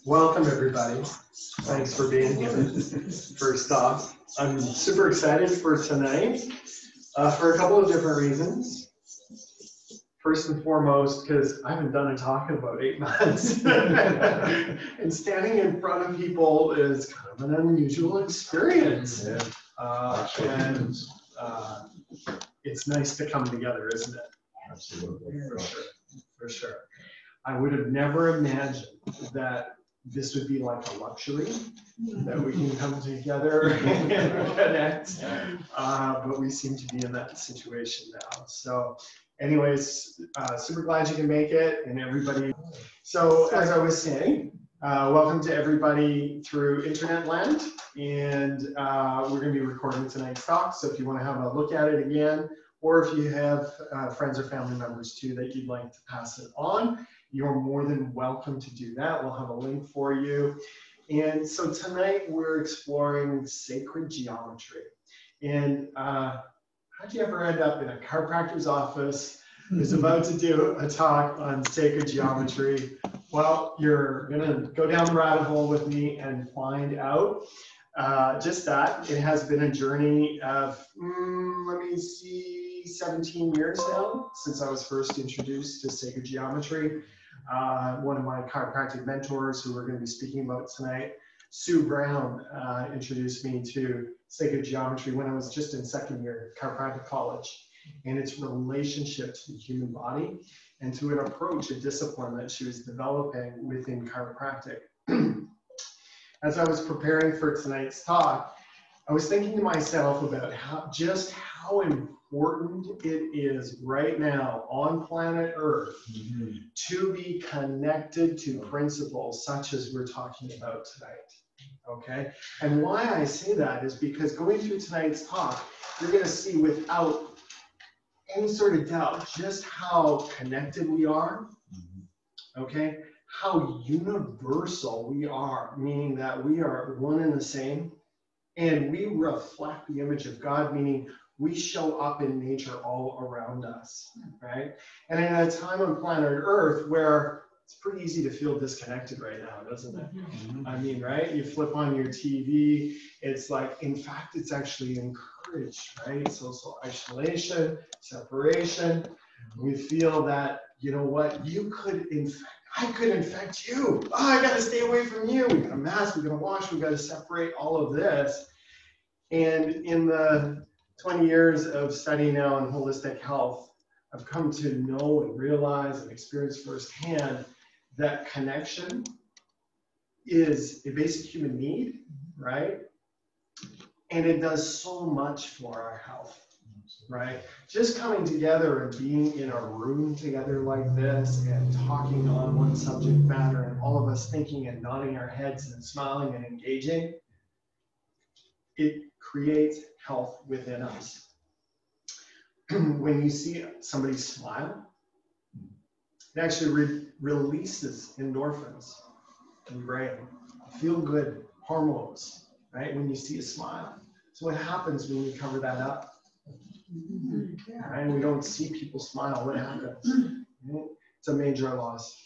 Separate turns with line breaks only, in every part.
Welcome, everybody. Thanks for being here. First off, I'm super excited for tonight for a couple of different reasons. First and foremost, because I haven't done a talk in about 8 months. And standing in front of people is kind of an unusual experience. Yeah. It's nice to come together, isn't it?
Absolutely.
For sure. For sure. I would have never imagined that this would be like a luxury, that we can come together and connect, but we seem to be in that situation now. So anyways, super glad you can make it, and everybody. So as I was saying, welcome to everybody through internet land, and we're going to be recording tonight's talk, so if you want to have a look at it again, or if you have friends or family members too that you'd like to pass it on, you're more than welcome to do that. We'll have a link for you. And so tonight we're exploring sacred geometry. And how'd you ever end up in a chiropractor's office who's about to do a talk on sacred geometry? Well, you're gonna go down the rabbit hole with me and find out just that. It has been a journey of, let me see, 17 years now since I was first introduced to sacred geometry. One of my chiropractic mentors who we're going to be speaking about tonight, Sue Brown, introduced me to sacred geometry when I was just in second year chiropractic college, and its relationship to the human body and to an approach, a discipline that she was developing within chiropractic. As I was preparing for tonight's talk, I was thinking to myself about just how important it is right now on planet Earth to be connected to principles such as we're talking about tonight, okay? And why I say that is because going through tonight's talk, you're gonna see without any sort of doubt just how connected we are, okay? How universal we are, meaning that we are one and the same, and we reflect the image of God, meaning we show up in nature all around us, right? And in a time on planet Earth where it's pretty easy to feel disconnected right now, doesn't it? I mean, right? You flip on your TV, it's like, in fact, it's actually encouraged, right? Social isolation, separation. We feel that, you know what, you could infect, I could infect you. Oh, I gotta stay away from you. We gotta mask, we gotta wash, we gotta separate all of this. And in the 20 years of studying now on holistic health, I've come to know and realize and experience firsthand that connection is a basic human need, right? And it does so much for our health, right? Just coming together and being in a room together like this and talking on one subject matter and all of us thinking and nodding our heads and smiling and engaging, it creates health within us. When you see somebody smile, it actually releases endorphins in the brain, feel good hormones, right? When you see a smile. So what happens when we cover that up? And we don't see people smile, what happens? It's a major loss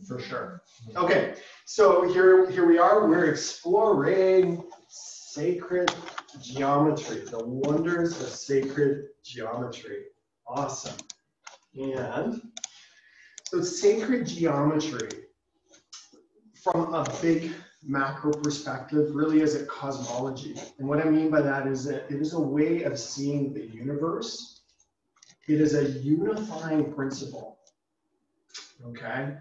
for sure. Okay, so here we are, we're exploring sacred geometry, the wonders of sacred geometry. Awesome. And so sacred geometry, from a big macro perspective, really is a cosmology. And what I mean by that is that it is a way of seeing the universe. It is a unifying principle, okay?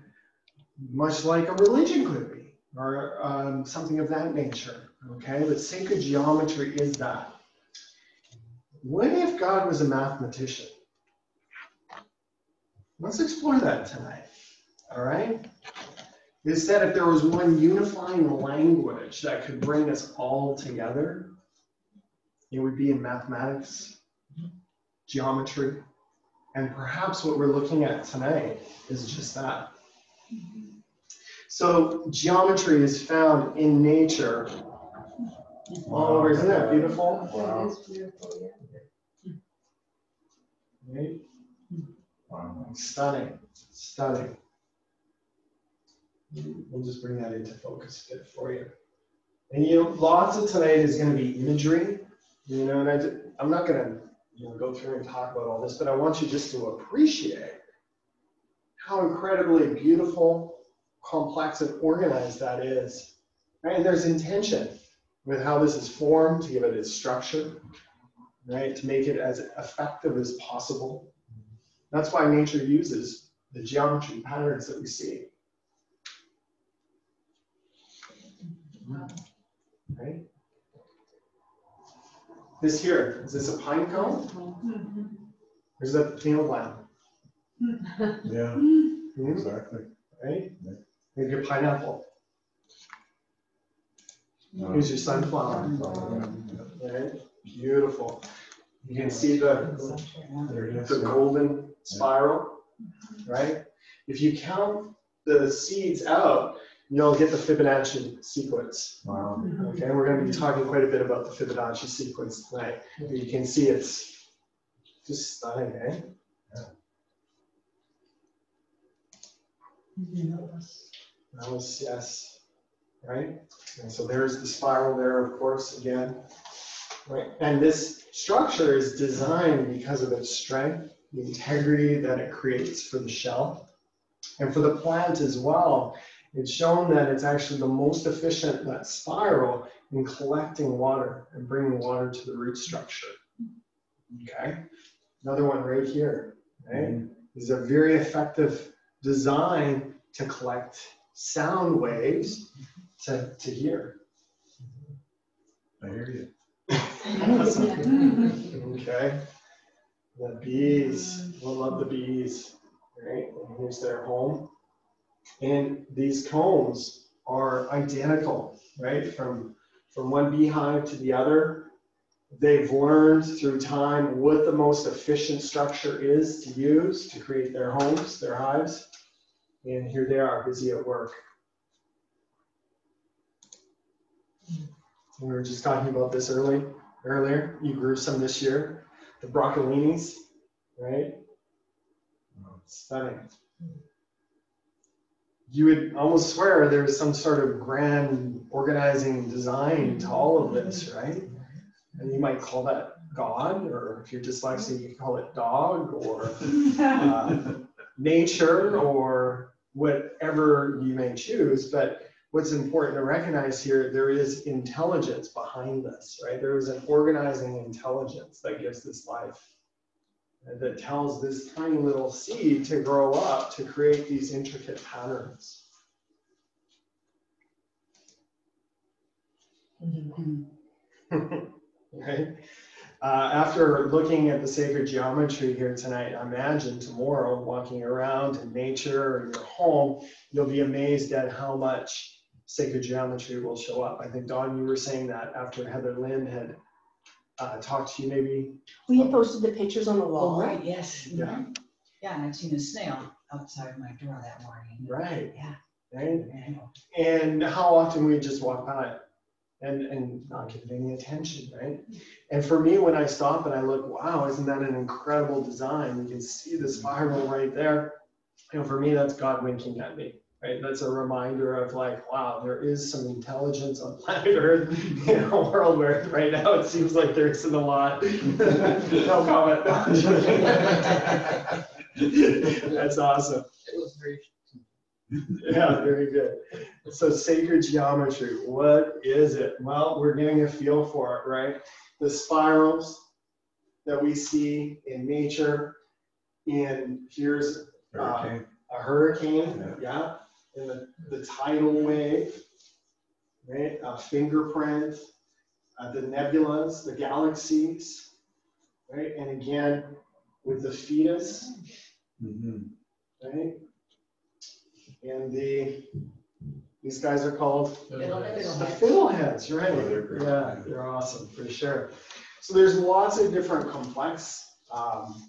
Much like a religion could be, or something of that nature, okay? But sacred geometry is that. What if God was a mathematician? Let's explore that tonight, all right? Instead, if there was one unifying language that could bring us all together, it would be in mathematics, geometry, and perhaps what we're looking at tonight is just that. So geometry is found in nature all over. Isn't that beautiful?
Wow. It is beautiful, yeah.
Right?
Wow.
Stunning, stunning. We'll just bring that into focus a bit for you. And lots of tonight is going to be imagery, and I'm not going to go through and talk about all this, but I want you just to appreciate how incredibly beautiful, complex, and organized that is. Right? And there's intention with how this is formed, to give it its structure, right? To make it as effective as possible. That's why nature uses the geometry patterns that we see. Right? This here, is this a pine cone? Or is that the pineal gland?
Yeah, exactly.
Right? Maybe your pineapple. Here's your sunflower. Right? Beautiful. You can see the golden spiral, right? If you count the seeds out, you'll get the Fibonacci sequence.
Wow.
Okay, we're going to be talking quite a bit about the Fibonacci sequence tonight. You can see it's just stunning, eh? That was, yes, right? And so there's the spiral there, of course, again. Right? And this structure is designed because of its strength, the integrity that it creates for the shell. And for the plant as well, it's shown that it's actually the most efficient, that spiral, in collecting water and bringing water to the root structure. Okay? Another one right here, right? This is a very effective design to collect sound waves to hear.
I hear you.
Awesome. Okay. The bees, we'll love the bees, right? And here's their home. And these combs are identical, right? From one beehive to the other. They've learned through time what the most efficient structure is to use to create their homes, their hives. And here they are, busy at work. We were just talking about this earlier. You grew some this year. The broccolinis, right? Stunning. You would almost swear there's some sort of grand organizing design to all of this, right? And you might call that God, or if you're dyslexic, you can call it dog, or nature, or whatever you may choose. But what's important to recognize here, there is intelligence behind this, right? There is an organizing intelligence that gives this life, that tells this tiny little seed to grow up to create these intricate patterns. Right? After looking at the sacred geometry here tonight, imagine tomorrow walking around in nature or your home, you'll be amazed at how much sacred geometry will show up. I think, Dawn, you were saying that after Heather Lynn had talked to you, maybe.
We had posted the pictures on the wall.
Oh, right, yes.
Yeah.
Yeah, and I've seen a snail outside my door that morning.
Right.
Yeah.
Right.
Yeah.
And how often we just walk by it and not give it any attention, right? And for me, when I stop and I look, wow, isn't that an incredible design? You can see the spiral right there. For me, that's God winking at me. Right? That's a reminder of like, wow, there is some intelligence on planet Earth in a world where right now it seems like there isn't a lot. No comment. That's awesome.
It was very.
Yeah, very good. So sacred geometry, what is it? Well, we're getting a feel for it, right? The spirals that we see in nature, and here's a hurricane, yeah. And the tidal wave, right? A fingerprint, the nebulas, the galaxies, right? And again, with the fetus, right? And these guys are called the fiddleheads, right? Yeah, they're awesome for sure. So there's lots of different complex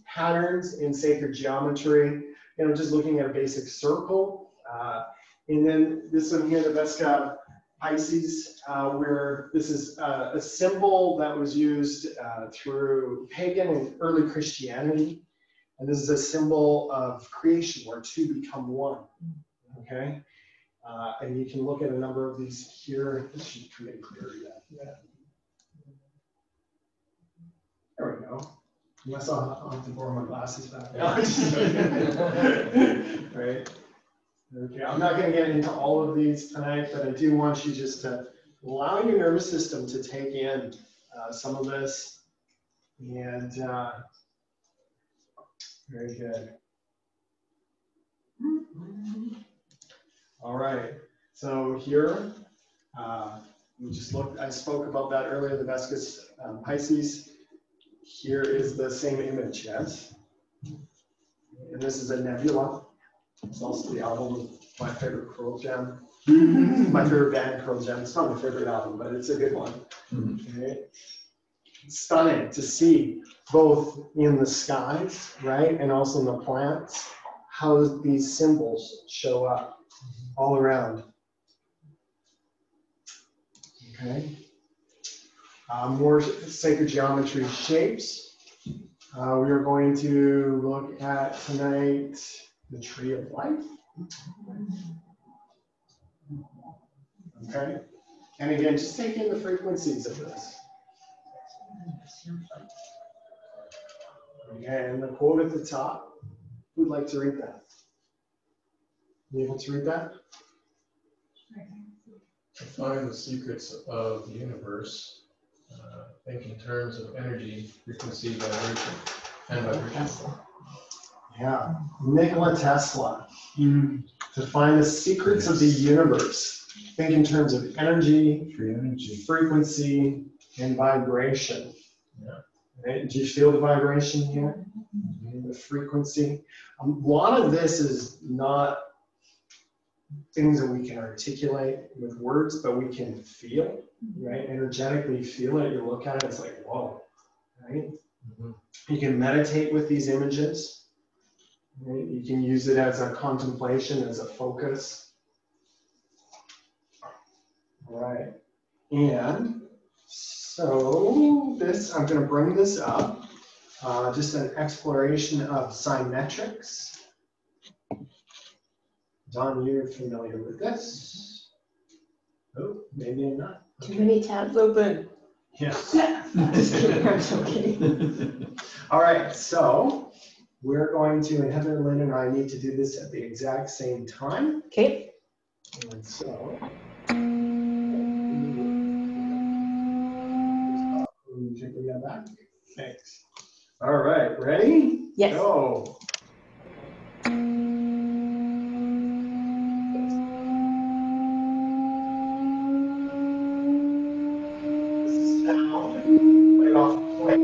patterns in sacred geometry. Just looking at a basic circle, And then this one here, the Vesca Pisces, where this is a symbol that was used through pagan and early Christianity. And this is a symbol of creation where two become one, okay? And you can look at a number of these here. This should come in clearer yet. There we go. Unless I'll have to borrow my glasses back now. Right? Okay, I'm not going to get into all of these tonight, but I do want you just to allow your nervous system to take in some of this. And very good. All right, so here, we just looked, I spoke about that earlier, the Vescus Pisces. Here is the same image, yes? And this is a nebula. It's also the album of my favorite Pearl Jam. My favorite band, Pearl Jam. It's not my favorite album, but it's a good one. Okay. It's stunning to see both in the skies, right, and also in the plants, how these symbols show up all around. Okay. More sacred geometry shapes. We are going to look at tonight the tree of life. Okay. And again, just take in the frequencies of this. Okay, and the quote at the top, who'd like to read that? You able to read that?
To find the secrets of the universe, think in terms of energy, frequency, vibration, and vibration.
Yeah, Nikola Tesla. To find the secrets of the universe, think in terms of energy,
Free energy.
frequency, and vibration.
Yeah.
Right? Do you feel the vibration here? The frequency. A lot of this is not things that we can articulate with words, but we can feel, right? Energetically feel it. You look at it, it's like, whoa, right? You can meditate with these images. Right? You can use it as a contemplation, as a focus. All right. And so this, I'm going to bring this up. Just an exploration of symmetrics. Don, you're familiar with this. Oh, maybe I'm not.
Too many tabs open.
Yes.
Just kidding, I'm joking.
All right, so we're going to, and Heather, Lynn, and I need to do this at the exact same time.
Okay.
And so, take that back. Thanks. All right, ready?
Yes.
Go. Right off the plate.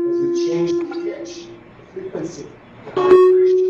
As we change the pitch, the frequency, the vibration.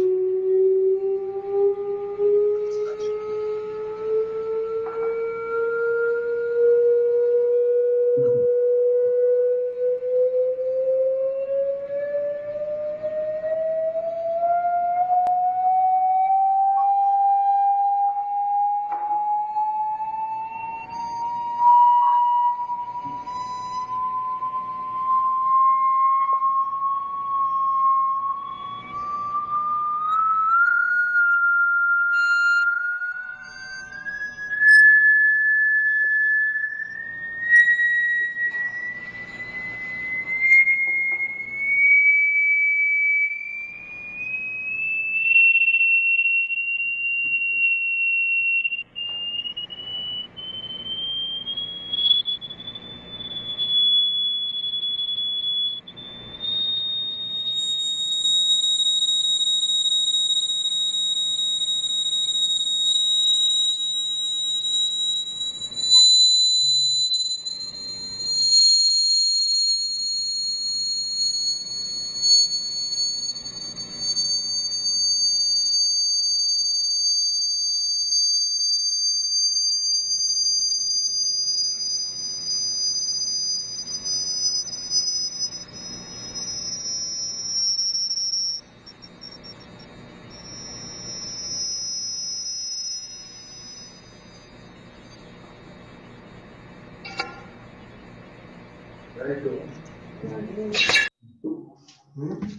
Very cool.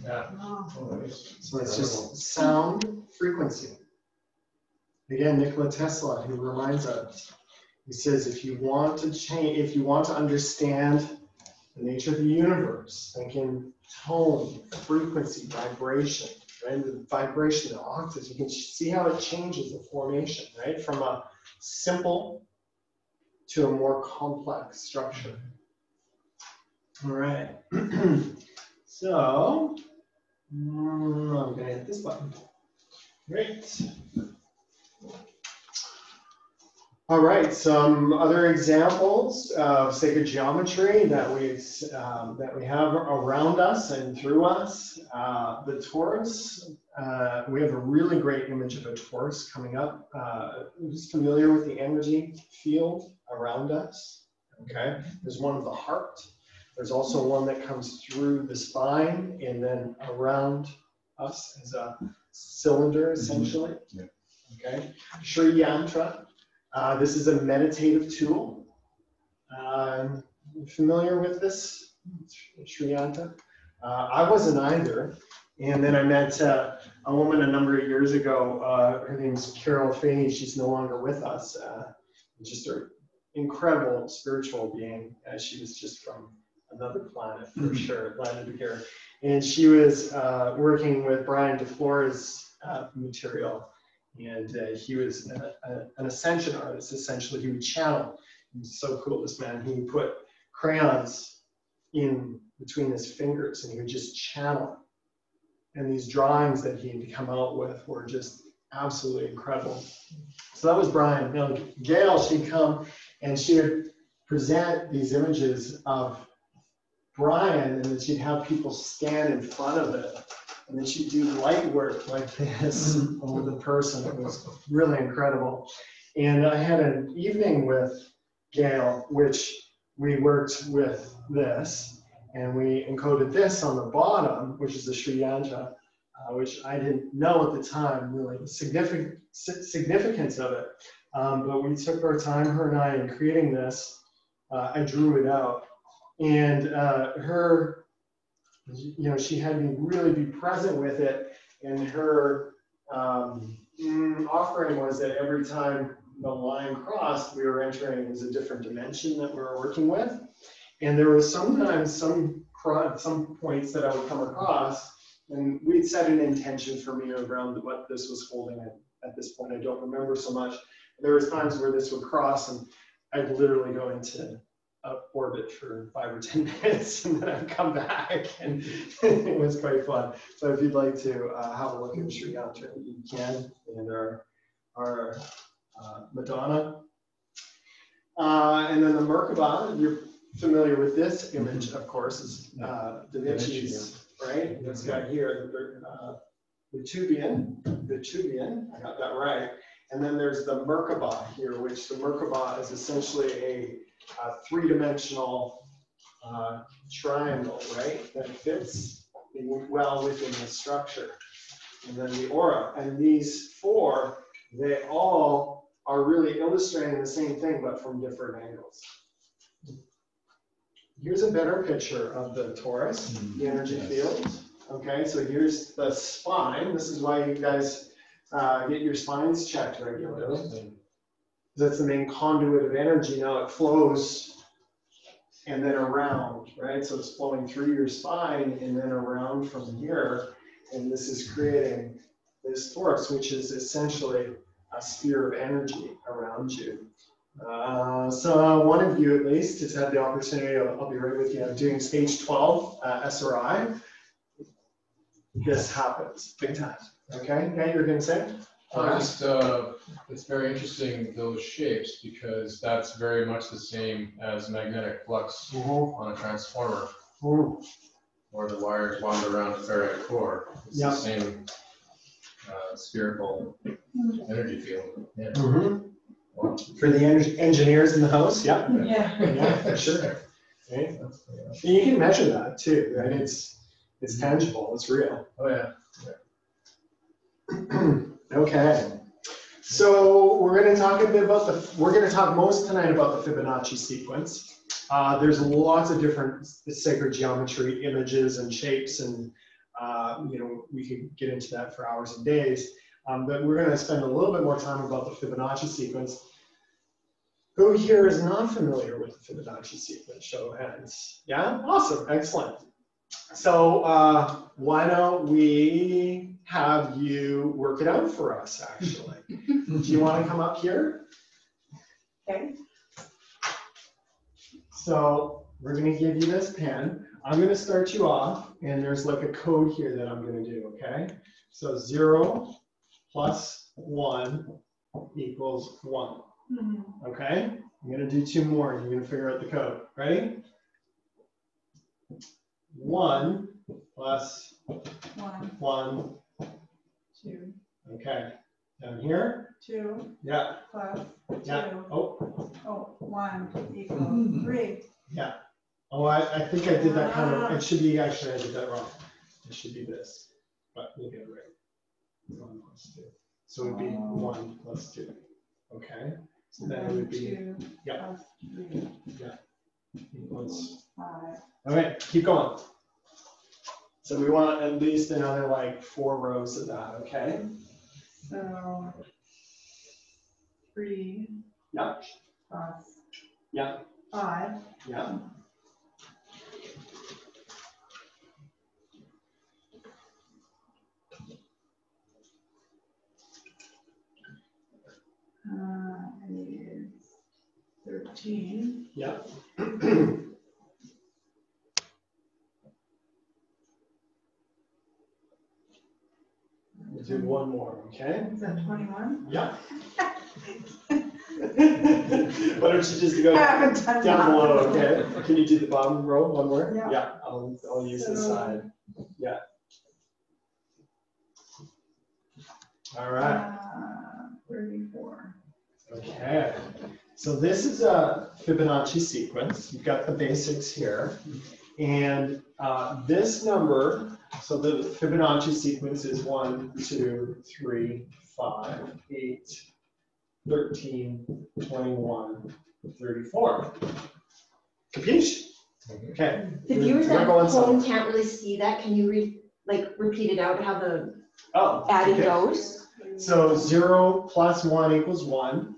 Yeah.
Oh,
So it's just sound frequency. Again, Nikola Tesla, who reminds us, he says, if you want to change, if you want to understand the nature of the universe, think in tone, frequency, vibration, right? The vibration, the octaves, you can see how it changes the formation, right? From a simple to a more complex structure. All right. So, I'm going to hit this button. Great. All right, some other examples of sacred geometry that we have around us and through us. The torus. We have a really great image of a torus coming up. Who's familiar with the energy field around us? Okay, there's one of the heart. There's also one that comes through the spine and then around us as a cylinder, essentially.
Yeah.
Okay, Sri Yantra. This is a meditative tool. Familiar with this, Sri Yantra? I wasn't either. And then I met a woman a number of years ago. Her name's Carol Feeney. She's no longer with us. Just an incredible spiritual being. She was just from another planet for sure, landed here. And she was working with Brian DeFlore's material. And he was an ascension artist, essentially. He would channel. He was so cool, this man. He would put crayons in between his fingers and he would just channel. And these drawings that he'd come out with were just absolutely incredible. So that was Brian. Now, Gail, she'd come and she would present these images of Brian, and then she'd have people stand in front of it. And then she'd do light work like this over the person. It was really incredible. And I had an evening with Gail, which we worked with this, and we encoded this on the bottom, which is the Sri Yantra, which I didn't know at the time, really, the significance of it. But we took our time, her and I, in creating this. I drew it out. And her, you know, she had me really be present with it, and her offering was that every time the line crossed, we were entering, it was a different dimension that we were working with. And there was sometimes some points that I would come across, and we'd set an intention for me around what this was holding at this point. I don't remember so much. There was times where this would cross, and I'd literally go into orbit for 5 or 10 minutes, and then I'd come back, and it was quite fun. So if you'd like to have a look at Sri Yantra, you can, and our Madonna. And then the Merkaba, you're familiar with this image, of course, is Da Vinci's, right? This guy here, the Tubian, I got that right. And then there's the Merkaba here, which the Merkaba is essentially a three-dimensional triangle, right? That fits well within the structure. And then the aura. And these four, they all are really illustrating the same thing, but from different angles. Here's a better picture of the torus, the energy field. Okay, so here's the spine. This is why you guys get your spines checked regularly. That's the main conduit of energy. Now it flows and then around, right? So it's flowing through your spine and then around from here. And this is creating this torus, which is essentially a sphere of energy around you. So one of you at least has had the opportunity, I'll be right with you, doing stage 12 SRI. This happens big time. Okay, yeah, you were going to say?
It's very interesting, those shapes, because that's very much the same as magnetic flux on a transformer, where the wires wander around a ferrite core. It's the same spherical energy field. Yeah. Wow.
For the engineers in the house, yeah.
Yeah.
For sure. Right? You can measure that too, right? It's tangible, it's real.
Oh yeah.
Okay, so we're going to talk a bit about we're going to talk most tonight about the Fibonacci sequence. There's lots of different sacred geometry images and shapes, and you know, we could get into that for hours and days. But we're going to spend a little bit more time about the Fibonacci sequence. Who here is not familiar with the Fibonacci sequence? Show of hands. Yeah, awesome, excellent. So why don't we have you work it out for us, actually? Do you want to come up here?
Okay.
So we're going to give you this pen. I'm going to start you off, and there's like a code here that I'm going to do, okay? So 0 plus 1 equals 1. Okay? I'm going to do 2 more, and you're going to figure out the code. Ready? 1 plus 1.
2.
Okay. Down here?
2
Yeah.
plus 2.
Yeah. Oh.
Oh, 1 equals 3.
Yeah. Oh, I think I did that kind of, it should be, actually, I did that wrong. It should be this, but we'll get it right. 1 plus 2. So it would be 1 plus 2. Okay? So then it would be,
2
yeah.
plus 3
Yeah. Equals.
5.
Okay, keep going. So we want at least another like 4 rows of that, okay?
So 3
Yeah.
plus
Yeah.
5.
Yeah.
Is 13.
Yeah. We'll do 1 more, okay?
Is that 21?
Yeah. Why don't you just go
I haven't done
down
that.
below, okay? Can you do the bottom row 1 more?
Yeah.
I'll use this side. Yeah. All right.
34.
Okay. So this is a Fibonacci sequence. You've got the basics here. And this number, so the Fibonacci sequence is 1, 2, 3, 5, 8, 13, 21, 34. Capiche? Okay.
The viewers
We're
at
going
home
somewhere.
can't really see that. Can you repeat it out how the
Oh,
adding
okay.
goes?
So 0 plus 1 equals 1.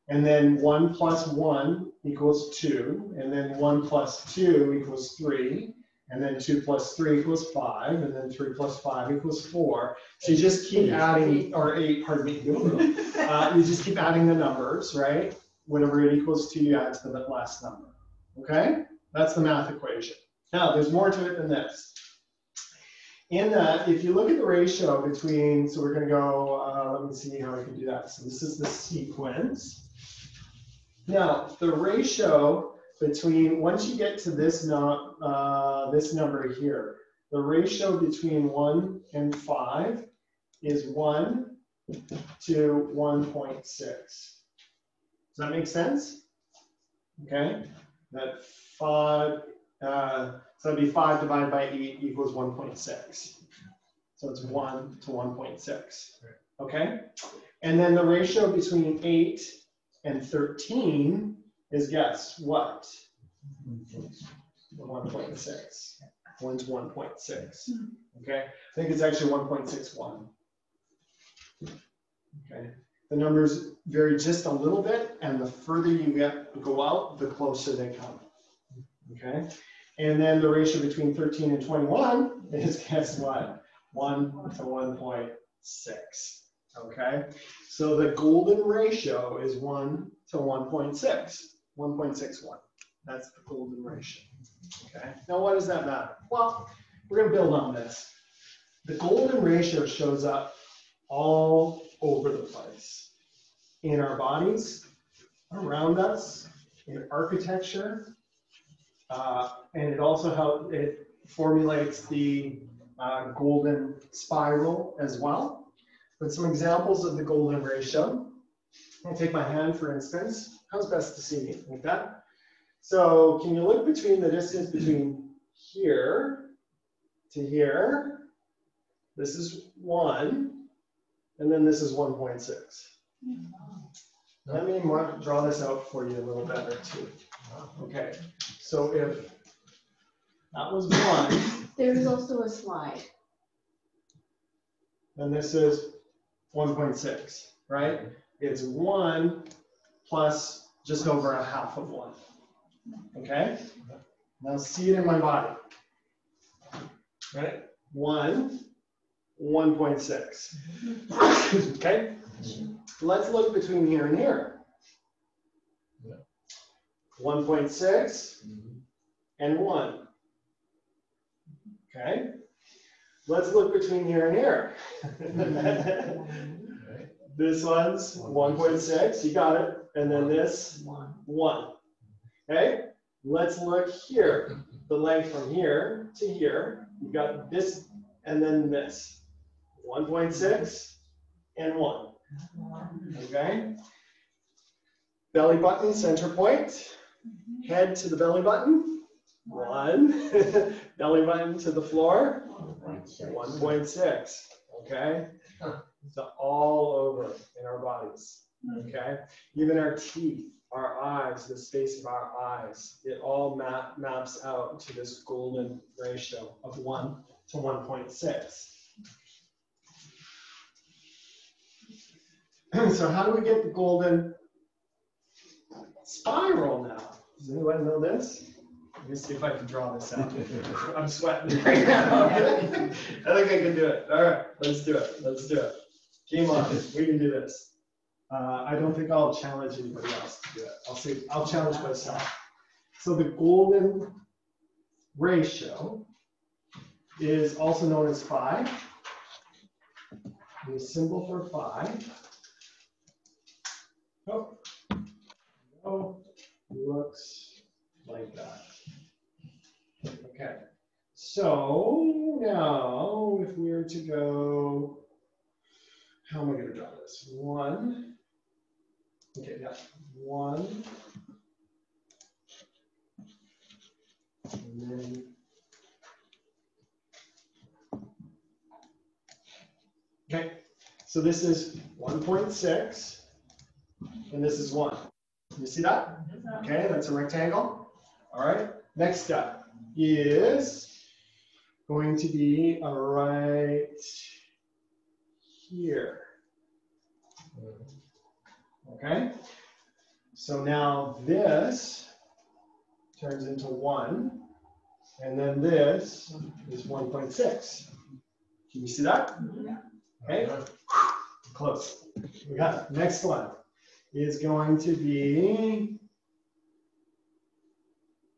And then 1 plus 1 equals 2. And then 1 plus 2 equals 3. And then 2 plus 3 equals 5. And then 3 plus 5 equals 4. So you just keep adding, or 8, pardon me. You just keep adding the numbers, right? Whatever it equals to, you add to the last number. Okay? That's the math equation. Now, there's more to it than this. In that, if you look at the ratio between, so we're going to go, let me see how I can do that. So this is the sequence. Now, the ratio between, once you get to this, this number here, the ratio between 1 and 5 is 1 to 1.6. Does that make sense? Okay. That 5, so that'd be 5 divided by 8 equals 1.6. So it's 1 to 1.6. Okay. And then the ratio between 8 and 13 is, guess what? 1.6. 1 to 1.6. Okay. I think it's actually 1.61. Okay. The numbers vary just a little bit, and the further you go out, the closer they come. Okay. And then the ratio between 13 and 21 is, guess what? 1 to 1.6. Okay. So the golden ratio is 1 to 1.6. 1.61. That's the golden ratio. Okay. Now, what does that matter? Well, we're going to build on this. The golden ratio shows up all over the place. In our bodies, around us, in architecture, and it also it formulates the golden spiral as well. But some examples of the golden ratio. I'll take my hand, for instance. How's best to see me? Like that? So can you look between the distance between here to here? This is 1, and then this is 1.6. Let me draw this out for you a little better too. Okay, so if that was 1,
There's also a slide.
then this is 1.6, right? It's 1 plus just over a half of 1. Okay? Now see it in my body. Right? 1, 1.6. Okay? Let's look between here and here. 1.6 and 1. Okay? Let's look between here and here. This one's 1.6, you got it. And then this, 1. Okay? Let's look here. The length from here to here. You've got this and then this. 1.6 and 1. Okay? Belly button, center point. Head to the belly button. 1. Belly button to the floor. 1.6. Okay? It's all over in our bodies. Okay? Even our teeth, our eyes, the space of our eyes, it all maps out to this golden ratio of 1 to 1.6. So how do we get the golden spiral now? Does anyone know this? Let me see if I can draw this out. I'm sweating right now. I think I can do it. All right, let's do it. Let's do it. Game on. We can do this. I don't think I'll challenge anybody else to do it. I'll challenge myself. So the golden ratio is also known as phi. The symbol for phi. Oh, looks like that. Okay. So now, if we were to go, how am I going to draw this? 1. Okay, yeah. 1. And then okay, so this is 1.6, and this is 1. You see that? Okay, that's a rectangle. All right, next step is going to be right here. Okay, so now this turns into 1, and then this is 1.6. Can you see that? Okay, close. We got it. Next one is going to be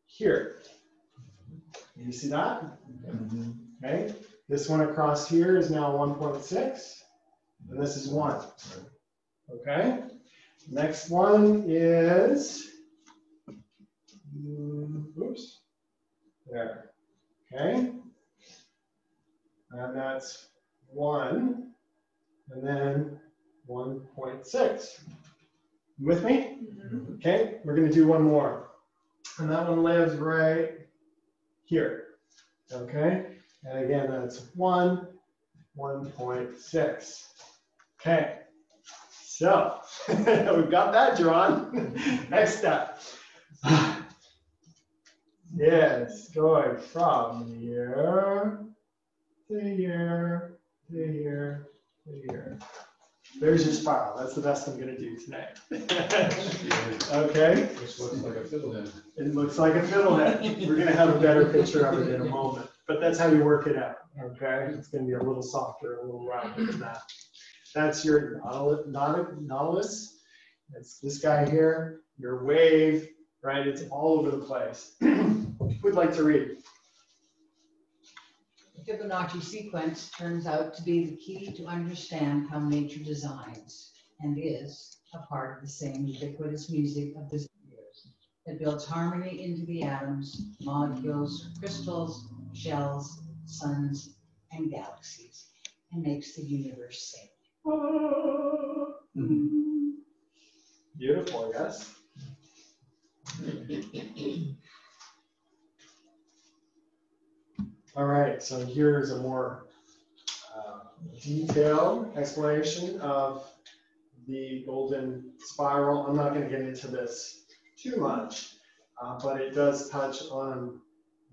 here. You see that? Okay, this one across here is now 1.6, and this is 1. Okay, next one is, oops, there. Okay, and that's 1, and then 1.6. With me? Okay, we're going to do one more. And that one lives right here. Okay, and again, that's 1, 1.6. Okay, so we've got that drawn. Next step. Yes, going from here to here to here to here. There's your spiral. That's the best I'm going to do tonight. Okay?
Which looks like a fiddlehead.
It looks like a fiddlehead. We're going to have a better picture of it in a moment. But that's how you work it out. Okay? It's going to be a little softer, a little rounder than that. That's your nautilus. It's this guy here, your wave, right? It's all over the place. Who'd like to read?
The Fibonacci sequence turns out to be the key to understand how nature designs and is a part of the same ubiquitous music of the spheres that builds harmony into the atoms, molecules, crystals, shells, suns, and galaxies, and makes the universe safe.
Beautiful, yes. All right, so here's a more detailed explanation of the golden spiral. I'm not going to get into this too much, but it does touch on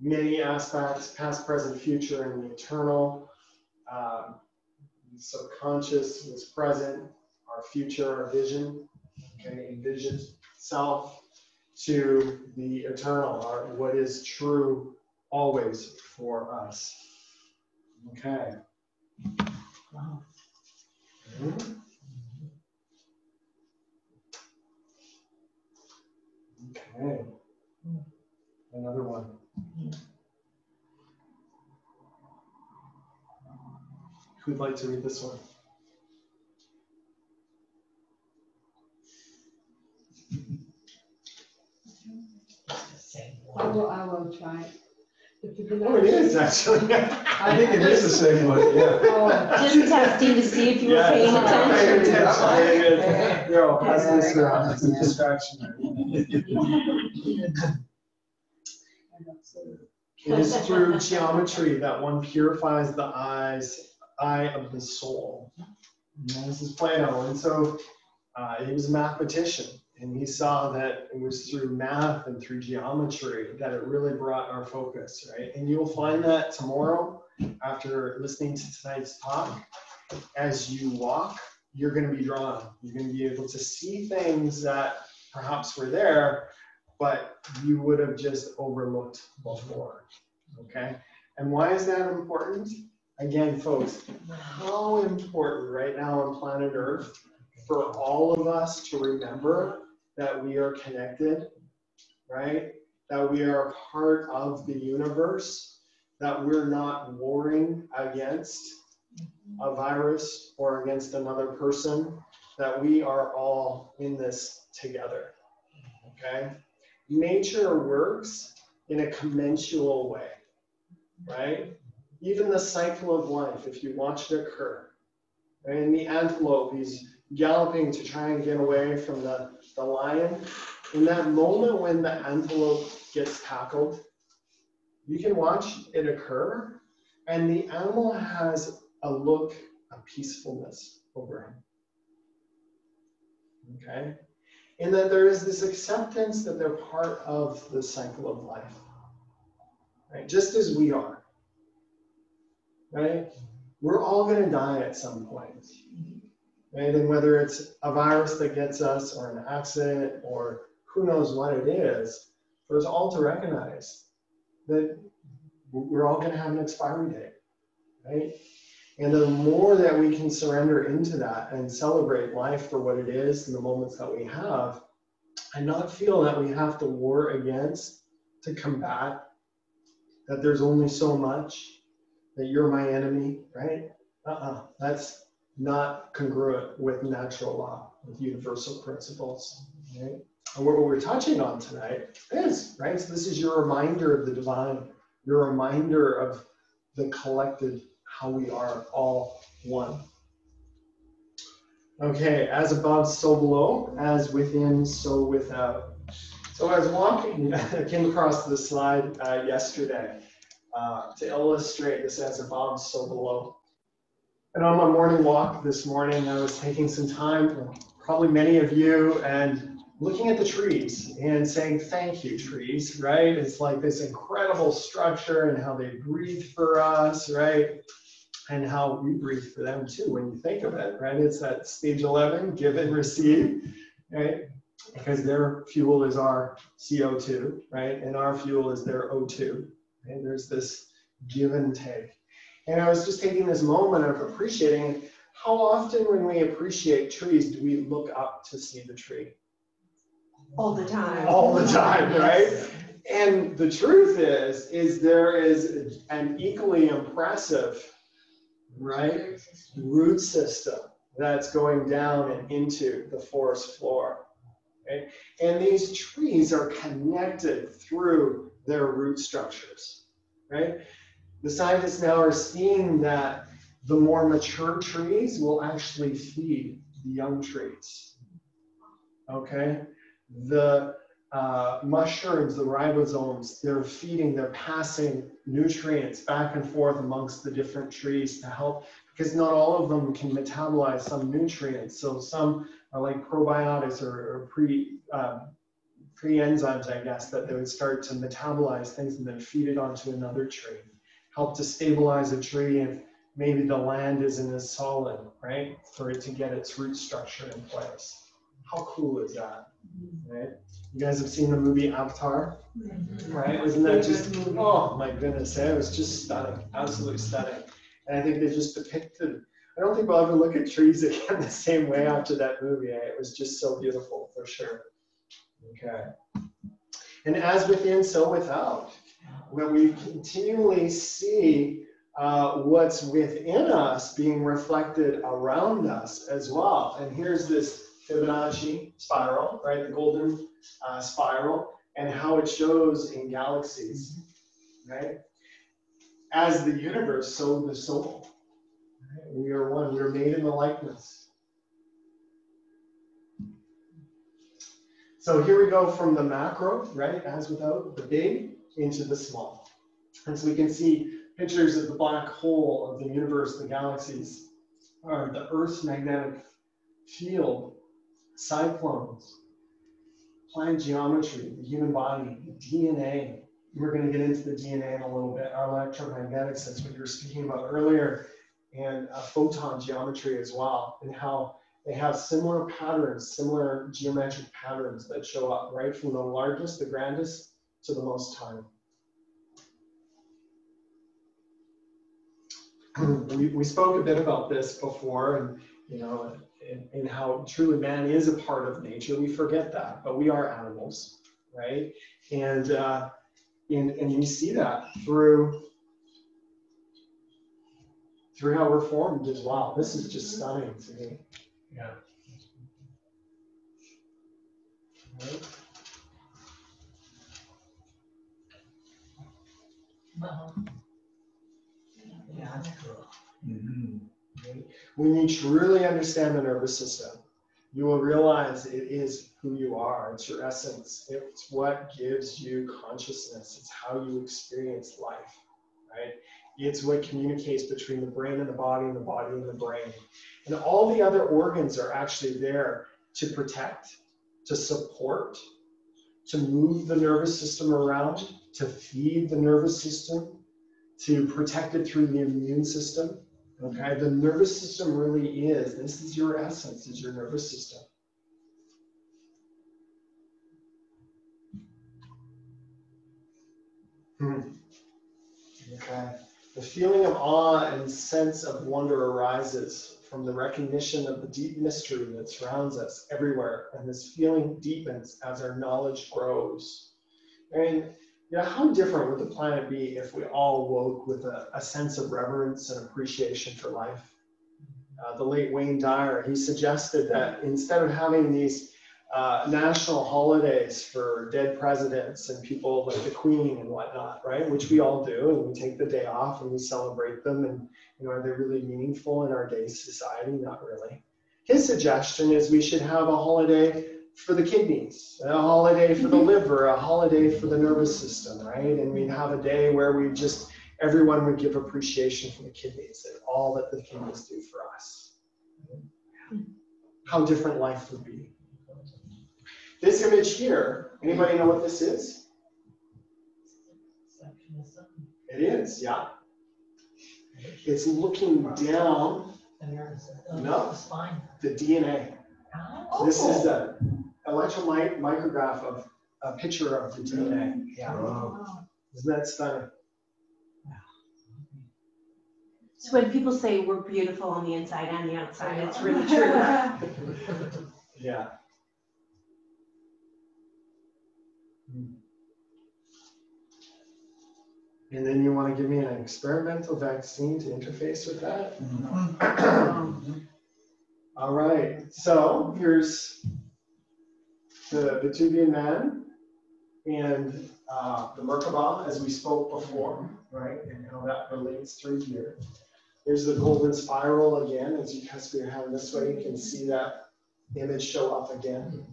many aspects, past, present, future, and the eternal. The subconscious was present, our future, our vision, okay, envisioned self, to the eternal, our, what is true always for us. Okay. Wow. Okay. Another one. Who'd like to read this one?
I will try.
Oh, it is actually. I think it is the same one, yeah.
Just testing to see if you were paying attention.
No, pass this around, it's a distraction. It is through geometry that one purifies the eye of the soul. And this is Plato, and so he was a mathematician, and he saw that it was through math and through geometry that it really brought our focus, right? And you'll find that tomorrow, after listening to tonight's talk, as you walk, you're going to be drawn. You're going to be able to see things that perhaps were there, but you would have just overlooked before, okay? And why is that important? Again, folks, how important right now on planet Earth for all of us to remember that we are connected, right? That we are part of the universe, that we're not warring against a virus or against another person, that we are all in this together, okay? Nature works in a commensual way, right? Even the cycle of life, if you watch it occur, right? And the antelope, he's galloping to try and get away from the lion. In that moment when the antelope gets tackled, you can watch it occur, and the animal has a look of peacefulness over him, okay? In that there is this acceptance that they're part of the cycle of life, right? Just as we are, right? We're all going to die at some point, right? And whether it's a virus that gets us or an accident or who knows what it is, for us all to recognize that we're all going to have an expiry date, right? And the more that we can surrender into that and celebrate life for what it is and the moments that we have, and not feel that we have to war against, to combat, that there's only so much, that you're my enemy, right? That's not congruent with natural law, with universal principles, right? And what we're touching on tonight is, right? So this is your reminder of the divine, your reminder of the collected, how we are all one. Okay, as above, so below, as within, so without. So I was walking, I came across this slide yesterday to illustrate this as above, so below. And on my morning walk this morning, I was taking some time, probably many of you, and looking at the trees and saying, thank you, trees, right? It's like this incredible structure and how they breathe for us, right? And how we breathe for them too, when you think of it, right? It's that stage 11, give and receive, right? Because their fuel is our CO2, right? And our fuel is their O2. And there's this give and take. And I was just taking this moment of appreciating how often when we appreciate trees, do we look up to see the tree?
All the time.
All the time, right? And the truth is there is an equally impressive, right, root system that's going down and into the forest floor. Okay? And these trees are connected through their root structures, right? The scientists now are seeing that the more mature trees will actually feed the young trees, okay? The mushrooms, the ribosomes, they're passing nutrients back and forth amongst the different trees to help, because not all of them can metabolize some nutrients. So some are like probiotics or pre-enzymes, I guess, that they would start to metabolize things and then feed it onto another tree, help to stabilize a tree if maybe the land isn't as solid, right? For it to get its root structure in place. How cool is that, right? You guys have seen the movie Avatar, right? Isn't that just, oh my goodness, it was just stunning, absolutely stunning. And I think they just depicted, I don't think we'll ever look at trees again the same way after that movie. It was just so beautiful, for sure. Okay. And as within, so without. When we continually see what's within us being reflected around us as well. And here's this Fibonacci spiral, right? The golden spiral, and how it shows in galaxies, right? As the universe, so the soul. Right? We are one. We are made in the likeness. So here we go from the macro, right? As without, the big, into the small. And so we can see pictures of the black hole of the universe, the galaxies, or the Earth's magnetic field, cyclones, planet geometry, the human body, the DNA. We're going to get into the DNA in a little bit, our electromagnetics, that's what you were speaking about earlier, and photon geometry as well, and how they have similar patterns, similar geometric patterns that show up right from the largest, the grandest, to the most tiny. We spoke a bit about this before, and you know, and how truly man is a part of nature. We forget that, but we are animals, right? And you see that through how we're formed as well. This is just stunning to me.
Yeah.
Right?
Yeah, that's cool.
Right? When you truly understand the nervous system, you will realize it is who you are. It's your essence. It's what gives you consciousness. It's how you experience life, right? It's what communicates between the brain and the body and the body and the brain. And all the other organs are actually there to protect, to support, to move the nervous system around, to feed the nervous system, to protect it through the immune system. Okay, the nervous system really is, this is your essence, is your nervous system. Okay, the feeling of awe and sense of wonder arises from the recognition of the deep mystery that surrounds us everywhere, and this feeling deepens as our knowledge grows. And you know, how different would the planet be if we all woke with a sense of reverence and appreciation for life? The late Wayne Dyer, he suggested that instead of having these national holidays for dead presidents and people like the Queen and whatnot, right, which we all do, and we take the day off and we celebrate them, and you know, are they really meaningful in our day's society? Not really. His suggestion is we should have a holiday for the kidneys, a holiday for the liver, a holiday for the nervous system, right? And we'd have a day where we just, everyone would give appreciation for the kidneys and all that the kidneys do for us. How different life would be. This image here, anybody know what this is? It is, yeah. It's looking down, no, the DNA. This is the electron micrograph of a picture of the DNA. Yeah.
Wow.
Isn't that stunning?
So when people say we're beautiful on the inside and the outside, it's really true.
Yeah. And then you want to give me an experimental vaccine to interface with that? All right, so here's the Vetuvian Man and the Merkaba, as we spoke before, right? And how that relates through here. Here's the golden spiral again. As you cast your hand this way, you can see that image show up again.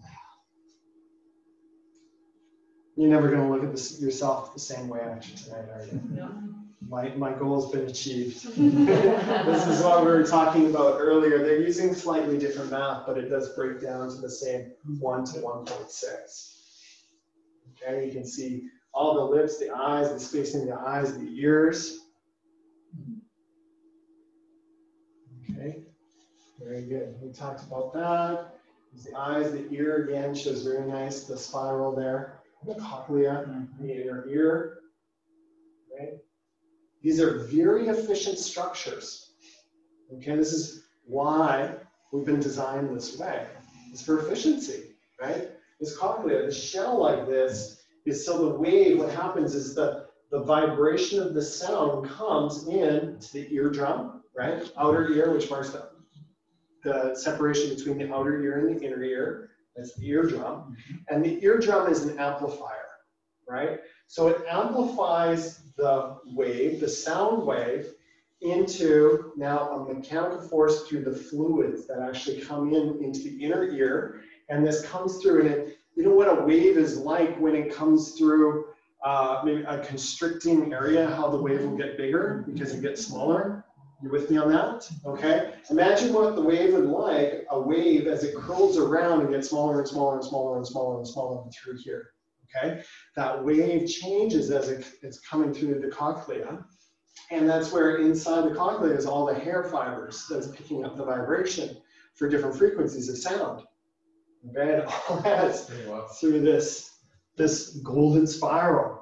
You're never going to look at this yourself the same way after tonight, are you?
No.
My goal's been achieved. This is what we were talking about earlier. They're using slightly different math, but it does break down to the same 1 to 1.6. Okay, you can see all the lips, the eyes, the spacing of the eyes, the ears. Okay, very good. We talked about that. The eyes, the ear again shows very nice, the spiral there. The cochlea, the inner ear. Right? These are very efficient structures. Okay, this is why we've been designed this way. It's for efficiency, right? This cochlea, the shell like this, is so the wave, what happens is the vibration of the sound comes in to the eardrum, right? Outer ear, which marks the separation between the outer ear and the inner ear. That's the eardrum. And the eardrum is an amplifier, right? So it amplifies the wave, the sound wave, into now a mechanical force through the fluids that actually come into the inner ear. And this comes through, and you know what a wave is like when it comes through maybe a constricting area, how the wave will get bigger because it gets smaller. You with me on that? Okay. Imagine what the wave would like, a wave as it curls around and gets smaller and smaller and smaller and smaller and smaller through here. Okay. That wave changes as it's coming through the cochlea. And that's where inside the cochlea is all the hair fibers that's picking up the vibration for different frequencies of sound. Okay. And all that's through this golden spiral.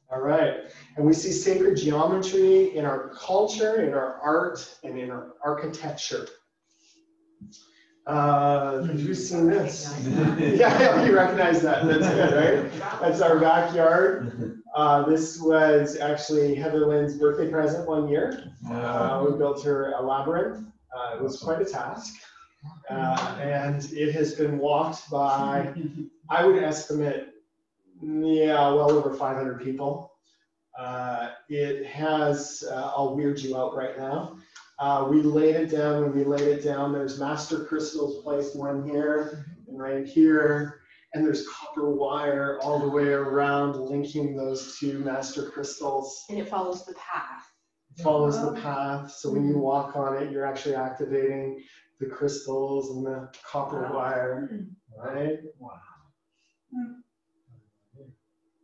All right, and we see sacred geometry in our culture, in our art, and in our architecture. Have you seen this? Yeah, you recognize that. That's good, right? That's our backyard. This was actually Heather Lynn's birthday present one year. We built her a labyrinth. It was quite a task. And it has been walked by, I would estimate, well over 500 people. It has, I'll weird you out right now. We laid it down. When we laid it down, there's master crystals placed one here and right here. And there's copper wire all the way around linking those two master crystals.
And it follows the path.
It follows the path. So when you walk on it, you're actually activating the crystals and the copper wire, right? Wow.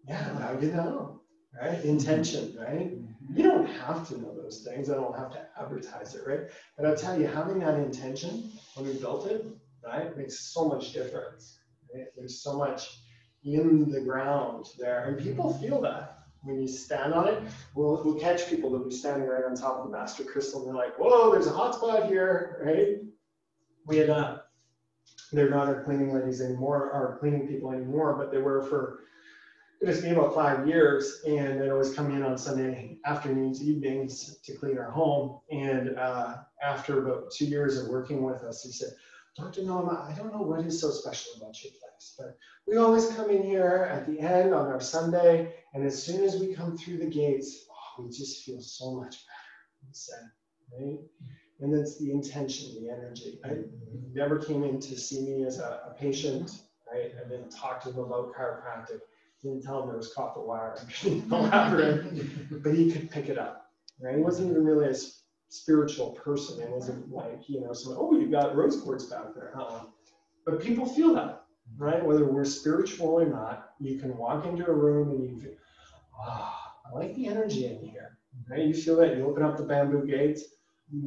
Yeah, now you know, right? Intention, right? You don't have to know those things. I don't have to advertise it, right? But I'll tell you, having that intention when we built it, right, makes so much difference. Right? There's so much in the ground there, and people feel that. When you stand on it, we'll catch people that will be standing right on top of the master crystal, and they're like, whoa, there's a hot spot here, right? We had they're not our cleaning ladies anymore, our cleaning people anymore, but they were for, it was been about 5 years, and they'd always come in on Sunday afternoons, evenings to clean our home. And after about 2 years of working with us, he said, Dr. Noam, I don't know what is so special about your place, but we always come in here at the end on our Sunday, and as soon as we come through the gates, we just feel so much better, he said, right? And that's the intention, the energy. I never came in to see me as a patient, right? I didn't talk to him about chiropractic. Didn't tell him there was copper wire underneath the labyrinth, but he could pick it up, right? He wasn't even really a spiritual person. It wasn't like, someone, oh, you got rose quartz back there. But people feel that, right? Whether we're spiritual or not, you can walk into a room and you feel, I like the energy in here, right? You feel that, you open up the bamboo gates.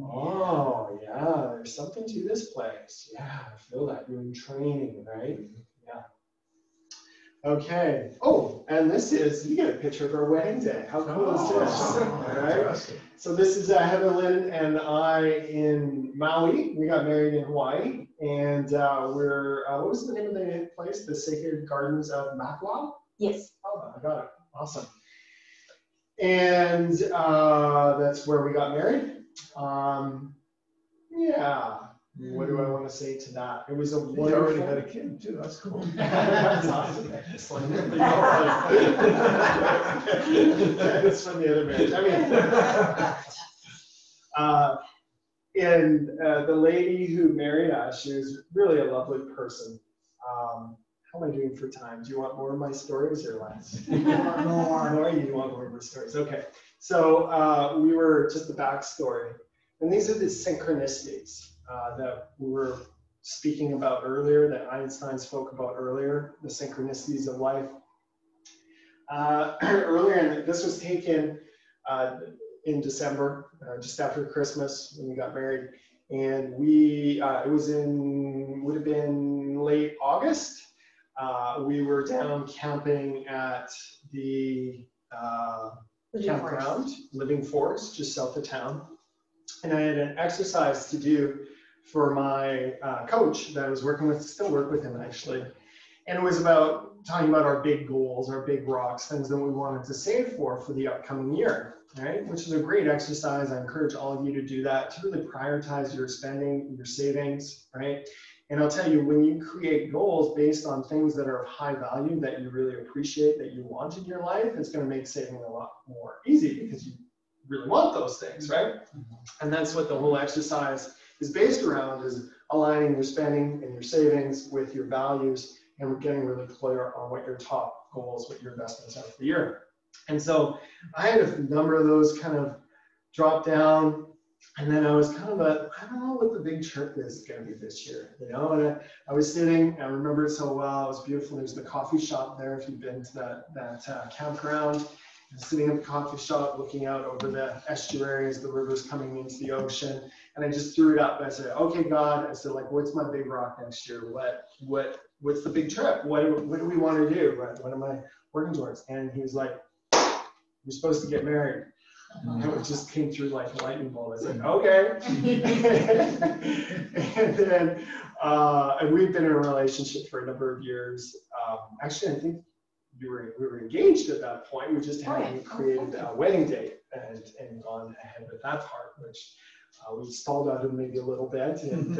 Oh, yeah, there's something to this place. Yeah, I feel that. You're in training, right? Yeah. Okay. Oh, and this is, you get a picture of our wedding day. How cool is this? All right. So this is Heather Lynn and I in Maui. We got married in Hawaii. And we're, what was the name of the place? The Sacred Gardens of Makua?
Yes.
Oh, I got it. Awesome. And that's where we got married. Yeah. What do I want to say to that? It was a wonderful.
You already had a kid too. That's cool.
That's awesome. It's from the other marriage. And the lady who married us, she was really a lovely person. How am I doing for time? Do you want more of my stories or less? More. You want more of my stories? Okay. So we were just the backstory. And these are the synchronicities that we were speaking about earlier, that Einstein spoke about earlier, the synchronicities of life. Earlier, and this was taken in December, just after Christmas when we got married. And it was would have been late August. We were down camping at the campground, Living Forest, just south of town. And I had an exercise to do for my coach that I was working with, still work with him actually. And it was about talking about our big goals, our big rocks, things that we wanted to save for the upcoming year, right? Which is a great exercise. I encourage all of you to do that, to really prioritize your spending, your savings, right? And I'll tell you, when you create goals based on things that are of high value, that you really appreciate, that you want in your life, it's going to make saving a lot more easy because you really want those things, right? And that's what the whole exercise is based around, is aligning your spending and your savings with your values, and we're getting really clear on what your top goals, what your investments are for the year. And so I had a number of those kind of drop down. And then I was kind of I don't know what the big trip is going to be this year, you know? And I was sitting, I remember it so well, it was beautiful. There's the coffee shop there, if you've been to that campground. I was sitting at the coffee shop looking out over the estuary as the river's coming into the ocean. And I just threw it up. I said, okay, God, I said, like, what's my big rock next year? What's the big trip? What do we want to do? What am I working towards? And he was like, you're supposed to get married. And it just came through like a lightning bolt. I was like, okay. And then, and we've been in a relationship for a number of years. Actually, I think we were engaged at that point. We just hadn't created a wedding date and gone ahead with that part, which we stalled out of maybe a little bit. And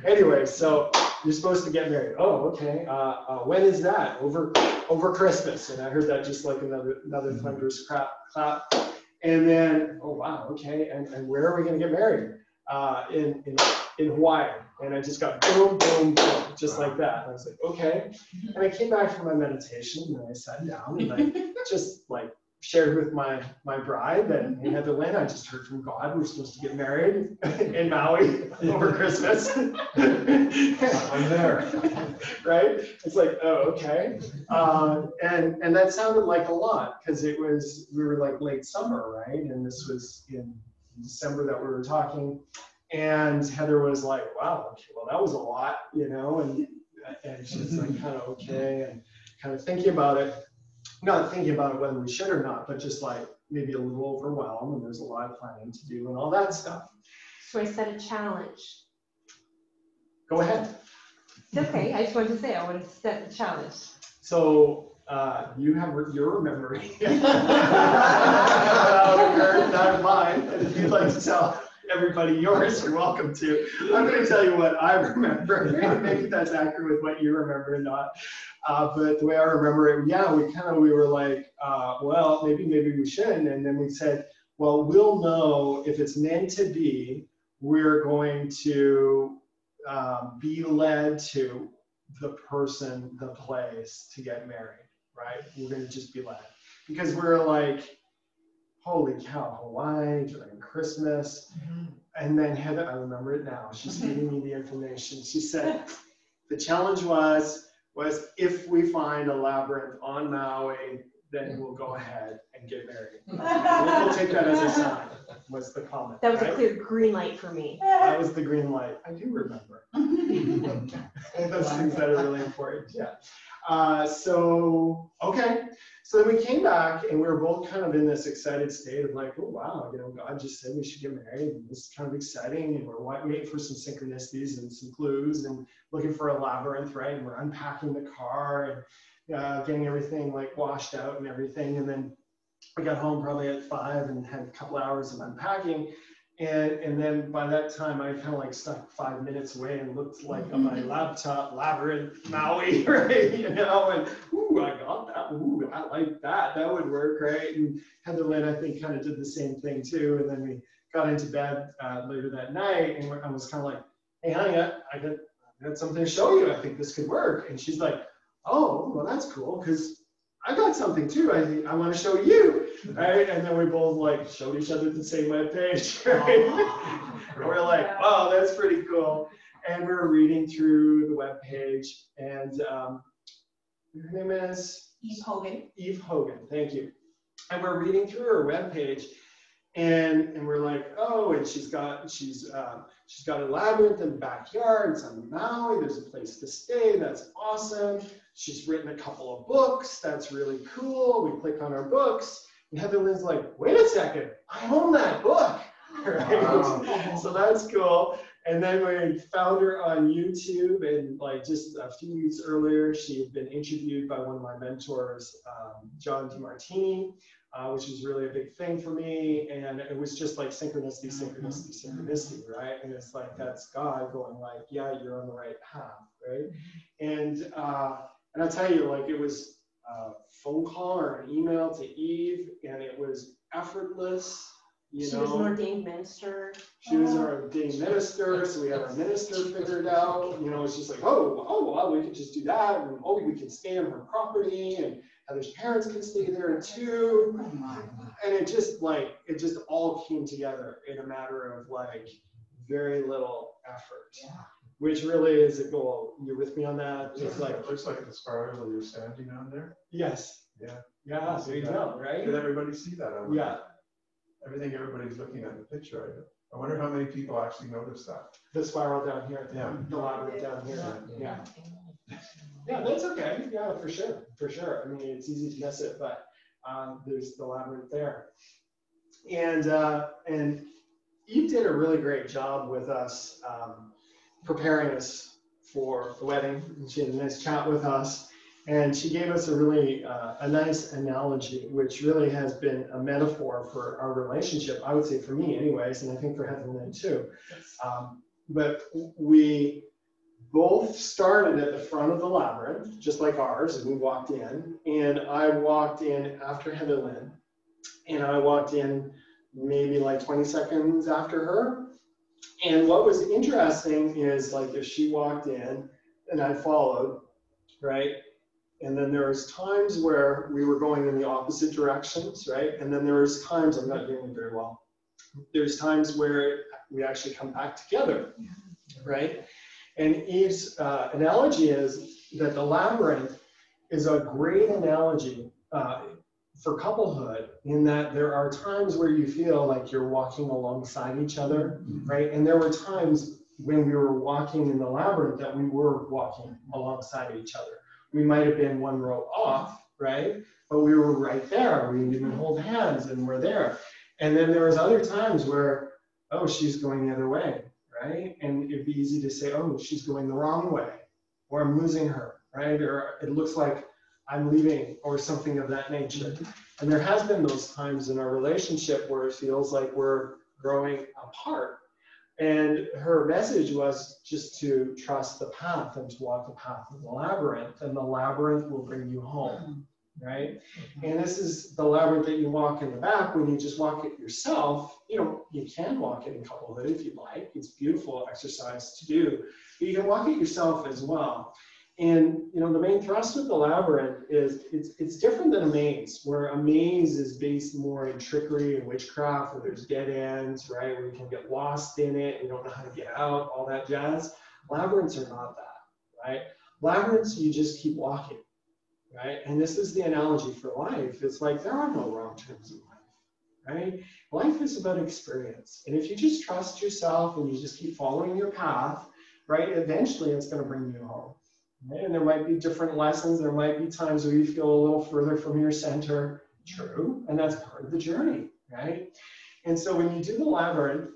anyway, so you're supposed to get married. Oh, okay. When is that? Over Christmas. And I heard that just like another thunderous clap. And then, oh wow, okay, and where are we going to get married? In Hawaii. And I just got boom, boom, boom, just like that. And I was like, okay. And I came back from my meditation and I sat down and I just like shared with my bride that in Netherlands, I just heard from God, we're supposed to get married in Maui over Christmas. I'm there. Right? It's like, oh, okay. And that sounded like a lot because we were like late summer, right? And this was in December that we were talking. And Heather was like, wow, okay, well, that was a lot, you know? And she's like, kind of okay. And kind of thinking about it. Not thinking about it whether we should or not, but just like maybe a little overwhelmed, and there's a lot of planning to do and all that stuff.
So I set a challenge.
Go ahead.
It's okay. I just wanted to say I want to set the challenge.
So you're remembering. Not mine. And if you'd like to tell everybody yours, you're welcome to. I'm going to tell you what I remember. Maybe that's accurate with what you remember or not. But the way I remember it, yeah, we were like, well, maybe we shouldn't. And then we said, well, we'll know if it's meant to be, we're going to be led to the person, the place to get married, right? We're going to just be led. Because we're like, holy cow, Hawaii during Christmas. Mm-hmm. And then Heather, I remember it now, she's feeding me the information. She said, the challenge was if we find a labyrinth on Maui, then we'll go ahead and get married. We'll take that as a sign, was the comment.
That was a clear green light for me.
That was the green light. I do remember. Those things that are really important, yeah. So, okay. So then we came back and we were both kind of in this excited state of like, oh, wow, you know, God just said we should get married. And this is kind of exciting. And we're waiting for some synchronicities and some clues and looking for a labyrinth, right? And we're unpacking the car and getting everything like washed out and everything. And then we got home probably at 5 and had a couple hours of unpacking. And then by that time, I kind of like stuck 5 minutes away and looked like on my laptop, Labyrinth, Maui, right? You know, and ooh, I got that. Ooh, I like that. That would work, right? And Heather Lynn, I think, kind of did the same thing too. And then we got into bed later that night, and I was kind of like, hey, honey, I got something to show you. I think this could work. And she's like, oh, well, that's cool, because I got something too. I want to show you, right? And then we both like showed each other the same webpage, right? And we're like, wow, that's pretty cool. And we were reading through the webpage, and her name is
Eve Hogan.
Eve Hogan, thank you. And we're reading through her webpage, and we're like, oh, and she's got a labyrinth in the backyard. It's on Maui. There's a place to stay. That's awesome. She's written a couple of books. That's really cool. We click on her books, and Heather Lynn's like, wait a second, I own that book. Right?
Wow.
So that's cool. And then we found her on YouTube, and like just a few weeks earlier, she had been interviewed by one of my mentors, John DeMartini, which was really a big thing for me. And it was just like synchronicity, synchronicity, synchronicity, right? And it's like, that's God going like, yeah, you're on the right path, right? And I tell you, like, it was a phone call or an email to Eve, and it was effortless.
She was an ordained minister.
She was our ordained minister, so we had our minister figured out. You know, it's just like, oh, well, we could just do that, and oh, we can stay on her property, and Heather's parents can stay there too. And it just all came together in a matter of like very little effort, which really is a goal. You're with me on that? It's like,
It looks like the spiral that you're standing on there.
yes,
Yeah.
yeah, there you go, right?
Did everybody see that?
Yeah.
Everybody's looking at the picture. I wonder how many people actually noticed that.
The spiral down here,
Yeah.
the labyrinth down here, yeah. Yeah, that's okay. Yeah, for sure. I mean, it's easy to miss it, but there's the labyrinth there. And Eve did a really great job with us preparing us for the wedding. She had a nice chat with us, and she gave us a really a nice analogy, which really has been a metaphor for our relationship. I would say for me, anyways, and I think for Heather Lynn too. But we both started at the front of the labyrinth, just like ours, and we walked in. And I walked in after Heather Lynn, and I walked in maybe like 20 seconds after her. And what was interesting is, like, if she walked in and I followed, right? And then there was times where we were going in the opposite directions, right? And then there was times, I'm not doing it very well. There's times where we actually come back together, right? And Eve's analogy is that the labyrinth is a great analogy for couplehood, in that there are times where you feel like you're walking alongside each other, right? And there were times when we were walking in the labyrinth that we were walking alongside each other. We might have been one row off, right? But we were right there. We didn't even hold hands, and we're there. And then there was other times where, oh, she's going the other way, right? And it'd be easy to say, oh, she's going the wrong way, or I'm losing her, right? Or it looks like I'm leaving, or something of that nature. And there has been those times in our relationship where it feels like we're growing apart. And her message was just to trust the path and to walk the path of the labyrinth, and the labyrinth will bring you home, right? And this is the labyrinth that you walk in the back when you just walk it yourself. You know, you can walk it in couplehood if you like. It's a beautiful exercise to do. But you can walk it yourself as well. And, you know, the main thrust of the labyrinth is it's different than a maze, where a maze is based more in trickery and witchcraft, where there's dead ends, right? Where you can get lost in it, you don't know how to get out, all that jazz. Labyrinths are not that, right? Labyrinths, you just keep walking, right? And this is the analogy for life. It's like there are no wrong turns in life, right? Life is about experience. And if you just trust yourself and you just keep following your path, right, eventually it's going to bring you home. And there might be different lessons. There might be times where you feel a little further from your center. True. And that's part of the journey, right? And so when you do the labyrinth,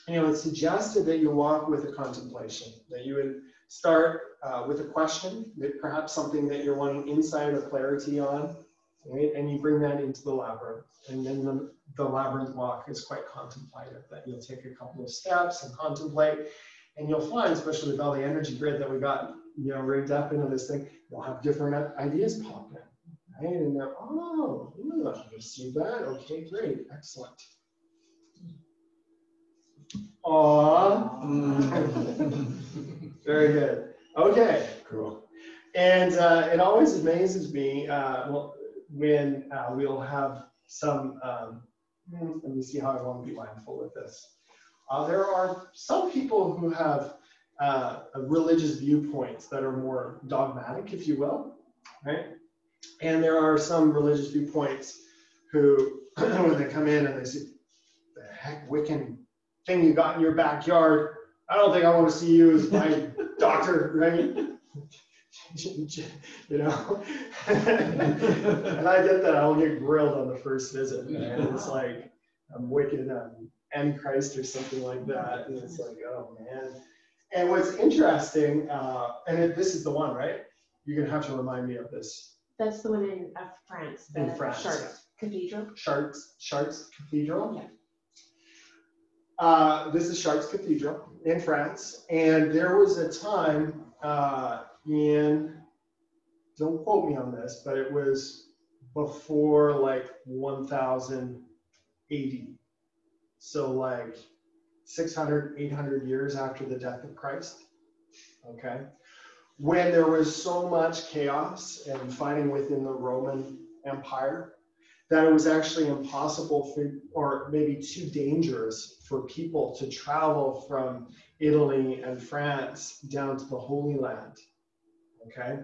you know, it's suggested that you walk with a contemplation, that you would start with a question, that perhaps something that you're wanting insight or clarity on, right? And you bring that into the labyrinth. And then the labyrinth walk is quite contemplative, that you'll take a couple of steps and contemplate. And you'll find, especially with all the energy grid that we got, you know, rigged up into this thing, you'll have different ideas pop in, right? And they're, oh, you see that? Okay, great, excellent. Aww. Very good. Okay.
Cool.
And it always amazes me when we'll have some, let me see how I want to be mindful with this. There are some people who have religious viewpoints that are more dogmatic, if you will, right? And there are some religious viewpoints who, when they come in and they see the heck Wiccan thing you got in your backyard, I don't think I want to see you as my doctor, right? You know, and I get that. I'll get grilled on the first visit, and it's like I'm wicked, Antichrist or something like that, and it's like, oh man. And what's interesting, this is the one, right? You're gonna have to remind me of this.
That's the one in France. The
In France,
Chartres Cathedral.
Chartres Cathedral.
Yeah.
This is Chartres Cathedral in France, and there was a time don't quote me on this, but it was before like 1000 AD. So like 600, 800 years after the death of Christ, okay? When there was so much chaos and fighting within the Roman Empire that it was actually impossible or maybe too dangerous for people to travel from Italy and France down to the Holy Land, okay?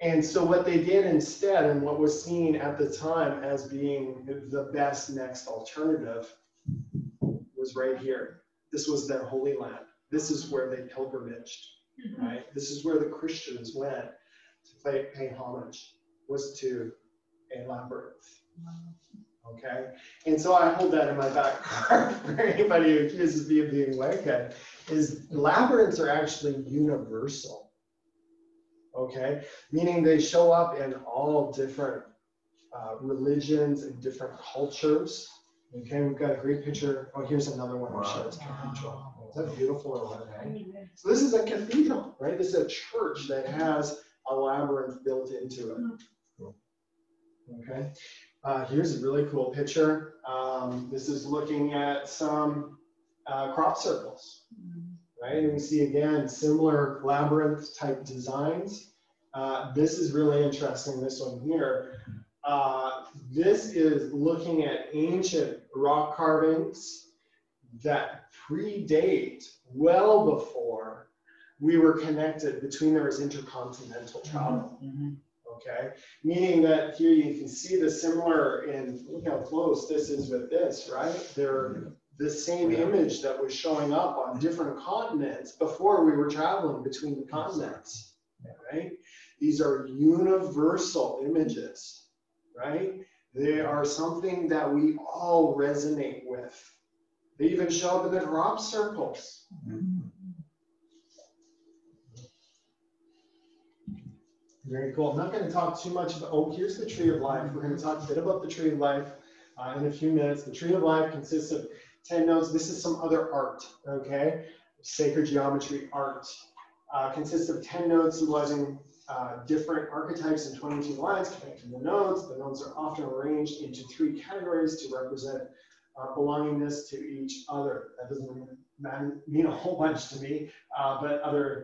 And so what they did instead, and what was seen at the time as being the best next alternative, was right here. This was their Holy Land. This is where they pilgrimaged, right? This is where the Christians went to pay homage, was to a labyrinth. Okay, and so I hold that in my back pocket for anybody who accuses me of being wicked, is labyrinths are actually universal. Okay, meaning they show up in all different religions and different cultures. Okay, we've got a great picture. Oh, here's another one of Chartres Cathedral. Is that beautiful or what? So this is a cathedral, right? This is a church that has a labyrinth built into it. Okay. Here's a really cool picture. This is looking at some crop circles, right? And we see again similar labyrinth type designs. This is really interesting, this one here. This is looking at ancient rock carvings that predate well before we were connected, there was intercontinental travel. Okay, meaning that here you can see the similar in, look how close this is with this, right? They're the same image that was showing up on different continents before we were traveling between the continents, right? These are universal images, right? They are something that we all resonate with. They even show up in the crop circles. Very cool. I'm not going to talk too much about, here's the tree of life. We're going to talk a bit about the tree of life in a few minutes. The tree of life consists of 10 nodes. This is some other art, okay? Sacred geometry art. Consists of 10 nodes symbolizing different archetypes and 22 lines connecting the nodes. The nodes are often arranged into 3 categories to represent belongingness to each other. That doesn't mean a whole bunch to me, but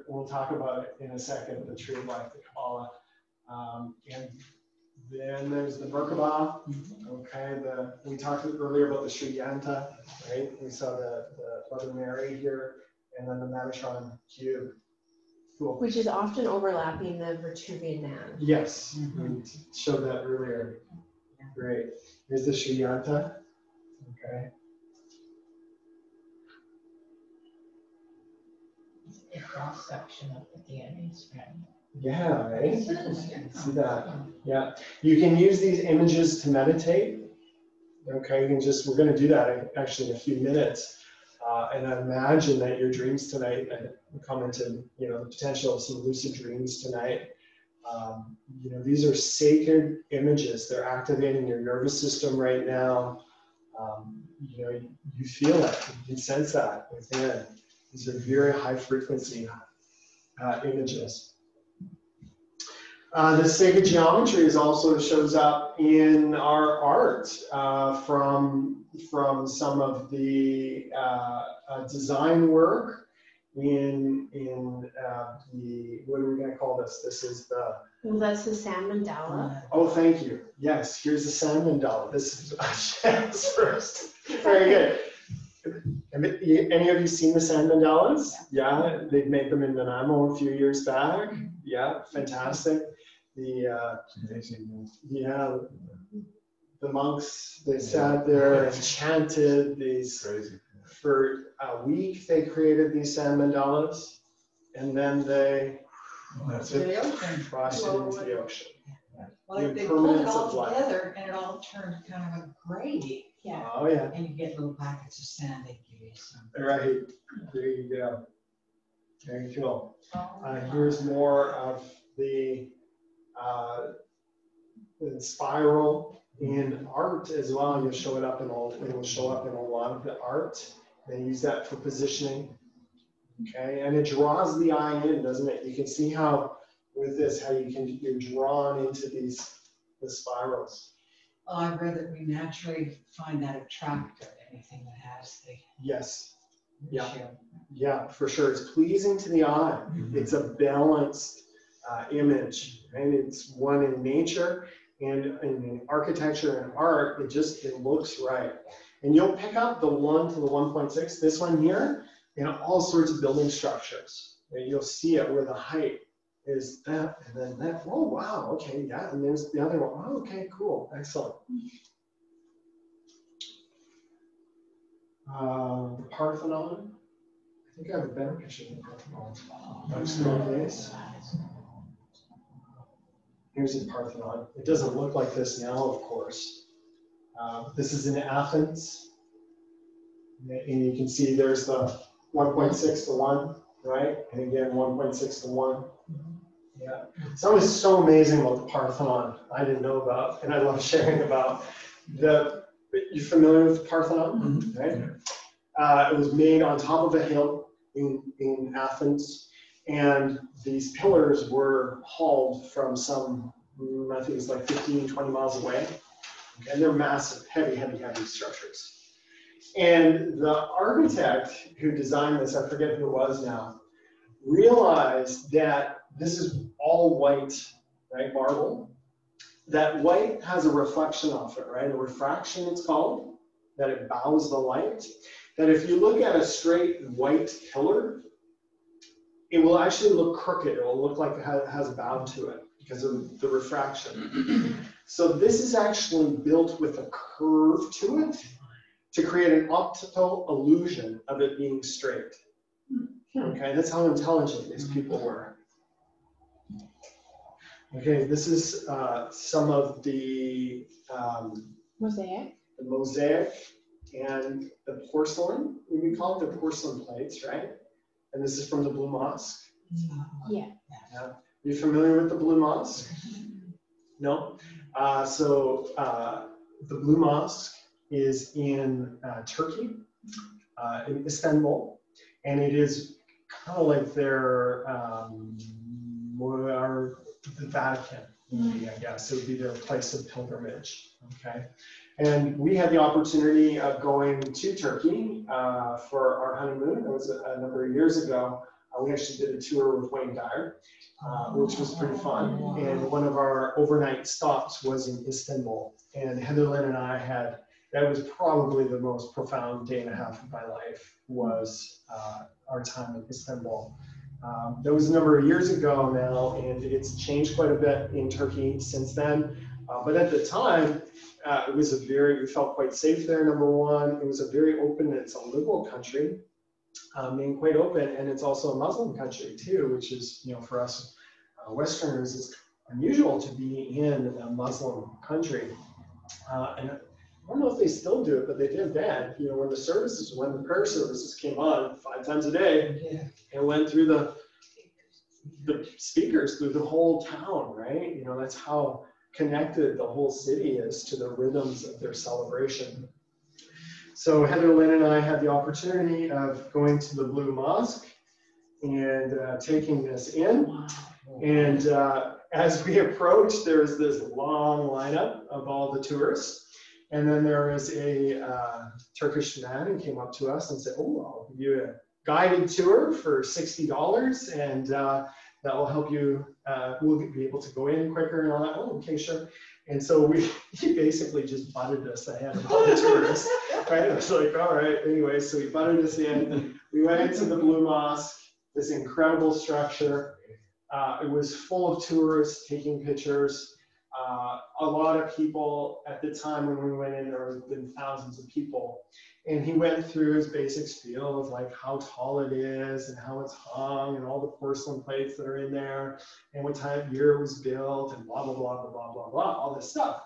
we'll talk about it in a second, the tree of life, the Kabbalah. And then there's the Merkabah, okay? We talked earlier about the Sri Yanta, right? We saw the Mother Mary here, and then the Metatron cube. Cool.
Which is often overlapping the Vitruvian Man.
Yes, we showed that earlier. Great. Here's the Sri Yanta. Okay.
A cross section of the DNA strand.
Yeah, right? See that? Yeah. You can use these images to meditate. Okay, we're going to do that actually in a few minutes. And I imagine that your dreams tonight, I commented, the potential of some lucid dreams tonight. These are sacred images. They're activating your nervous system right now. You feel it. You can sense that within. These are very high frequency images. The sacred geometry also shows up in our art from some of the design work in the, what are we going to call this? This is the...
Well, that's the sand mandala.
Oh, thank you. Yes, here's the sand mandala. This is yes, first. Very good. Any of you seen the sand mandalas? Yeah, they've made them in Nanaimo a few years back. Yeah, fantastic. The yeah, the monks, they sat there and chanted these.
Crazy.
For a week, they created these sand mandalas, and then they
That's
To
it.
the ocean.
crossed it into the ocean.
Well,
The
they pulled it
impermanence
all
of life.
together and it all turned kind of a gray.
Yeah.
Oh, yeah.
And you get little packets of sand, they give you some.
Right. There you go. There you go. Here's more of the spiral in art as well. You'll show it up in all. It will show up in a lot of the art. They use that for positioning. Okay, and it draws the eye in, doesn't it? You can see how with this, how you're drawn into the spirals.
Well, I've read that we naturally find that attractive, anything that has the
Yes. Yeah.
ratio.
Yeah, for sure. It's pleasing to the eye. It's a balanced image, and it's one in nature and in architecture and art. It looks right. And you'll pick up the 1 to the 1.6, this one here, in all sorts of building structures. And you'll see it where the height is that, and then that. Oh, wow. Okay, yeah. And there's the other one. Oh, okay, cool. Excellent. The Parthenon. I think I have a better picture of the Parthenon. Next to my face. Here's the Parthenon. It doesn't look like this now, of course. This is in Athens. And you can see there's the 1.6 to 1, right? And again, 1.6 to 1. Yeah. Something so amazing about the Parthenon I didn't know about, and I love sharing about. You're familiar with the Parthenon, right? It was made on top of a hill in Athens, and these pillars were hauled from some, I think it's like 15, 20 miles away. And they're massive, heavy structures. And the architect who designed this, I forget who it was now, realized that this is all white, right, marble. That white has a reflection off it, right? A refraction, it's called, that it bows the light. That if you look at a straight white pillar, it will actually look crooked. It will look like it has a bow to it because of the refraction. So this is actually built with a curve to it to create an optical illusion of it being straight. Okay, that's how intelligent these people were. Okay, this is some of the
Mosaic.
And the porcelain. We call it the porcelain plates, right? And this is from the Blue Mosque.
Yeah.
You familiar with the Blue Mosque? No? The Blue Mosque is in Turkey, in Istanbul, and it is kind of like the Vatican, I guess. It would be their place of pilgrimage, okay? And we had the opportunity of going to Turkey for our honeymoon. It was a number of years ago. We actually did a tour with Wayne Dyer, which was pretty fun. And one of our overnight stops was in Istanbul. And Heather Lynn and I that was probably the most profound day and a half of my life, was our time in Istanbul. That was a number of years ago now, and it's changed quite a bit in Turkey since then. But at the time, we felt quite safe there, number one. It was a very open, it's a liberal country, being quite open, and it's also a Muslim country too, which is, for us Westerners, it's unusual to be in a Muslim country. And I don't know if they still do it, but they did then. When the prayer services came on 5 times a day, it went through the speakers through the whole town, right? That's how connected the whole city is to the rhythms of their celebration. So Heather Lynn and I had the opportunity of going to the Blue Mosque and taking this in. And as we approached, there was this long lineup of all the tourists. And then there was a Turkish man who came up to us and said, "Oh, I'll give you a guided tour for $60, and that will help you, we'll be able to go in quicker," and all that. "Oh, okay, sure." And so he basically just butted us ahead of all the tourists. Right? It's like, all right, anyway, so he butted us in. We went into the Blue Mosque, this incredible structure. It was full of tourists taking pictures. A lot of people at the time when we went in, there have been thousands of people. And he went through his basic spiel of like how tall it is and how it's hung and all the porcelain plates that are in there and what time of year it was built and blah, blah, blah, blah, blah, blah, blah, all this stuff.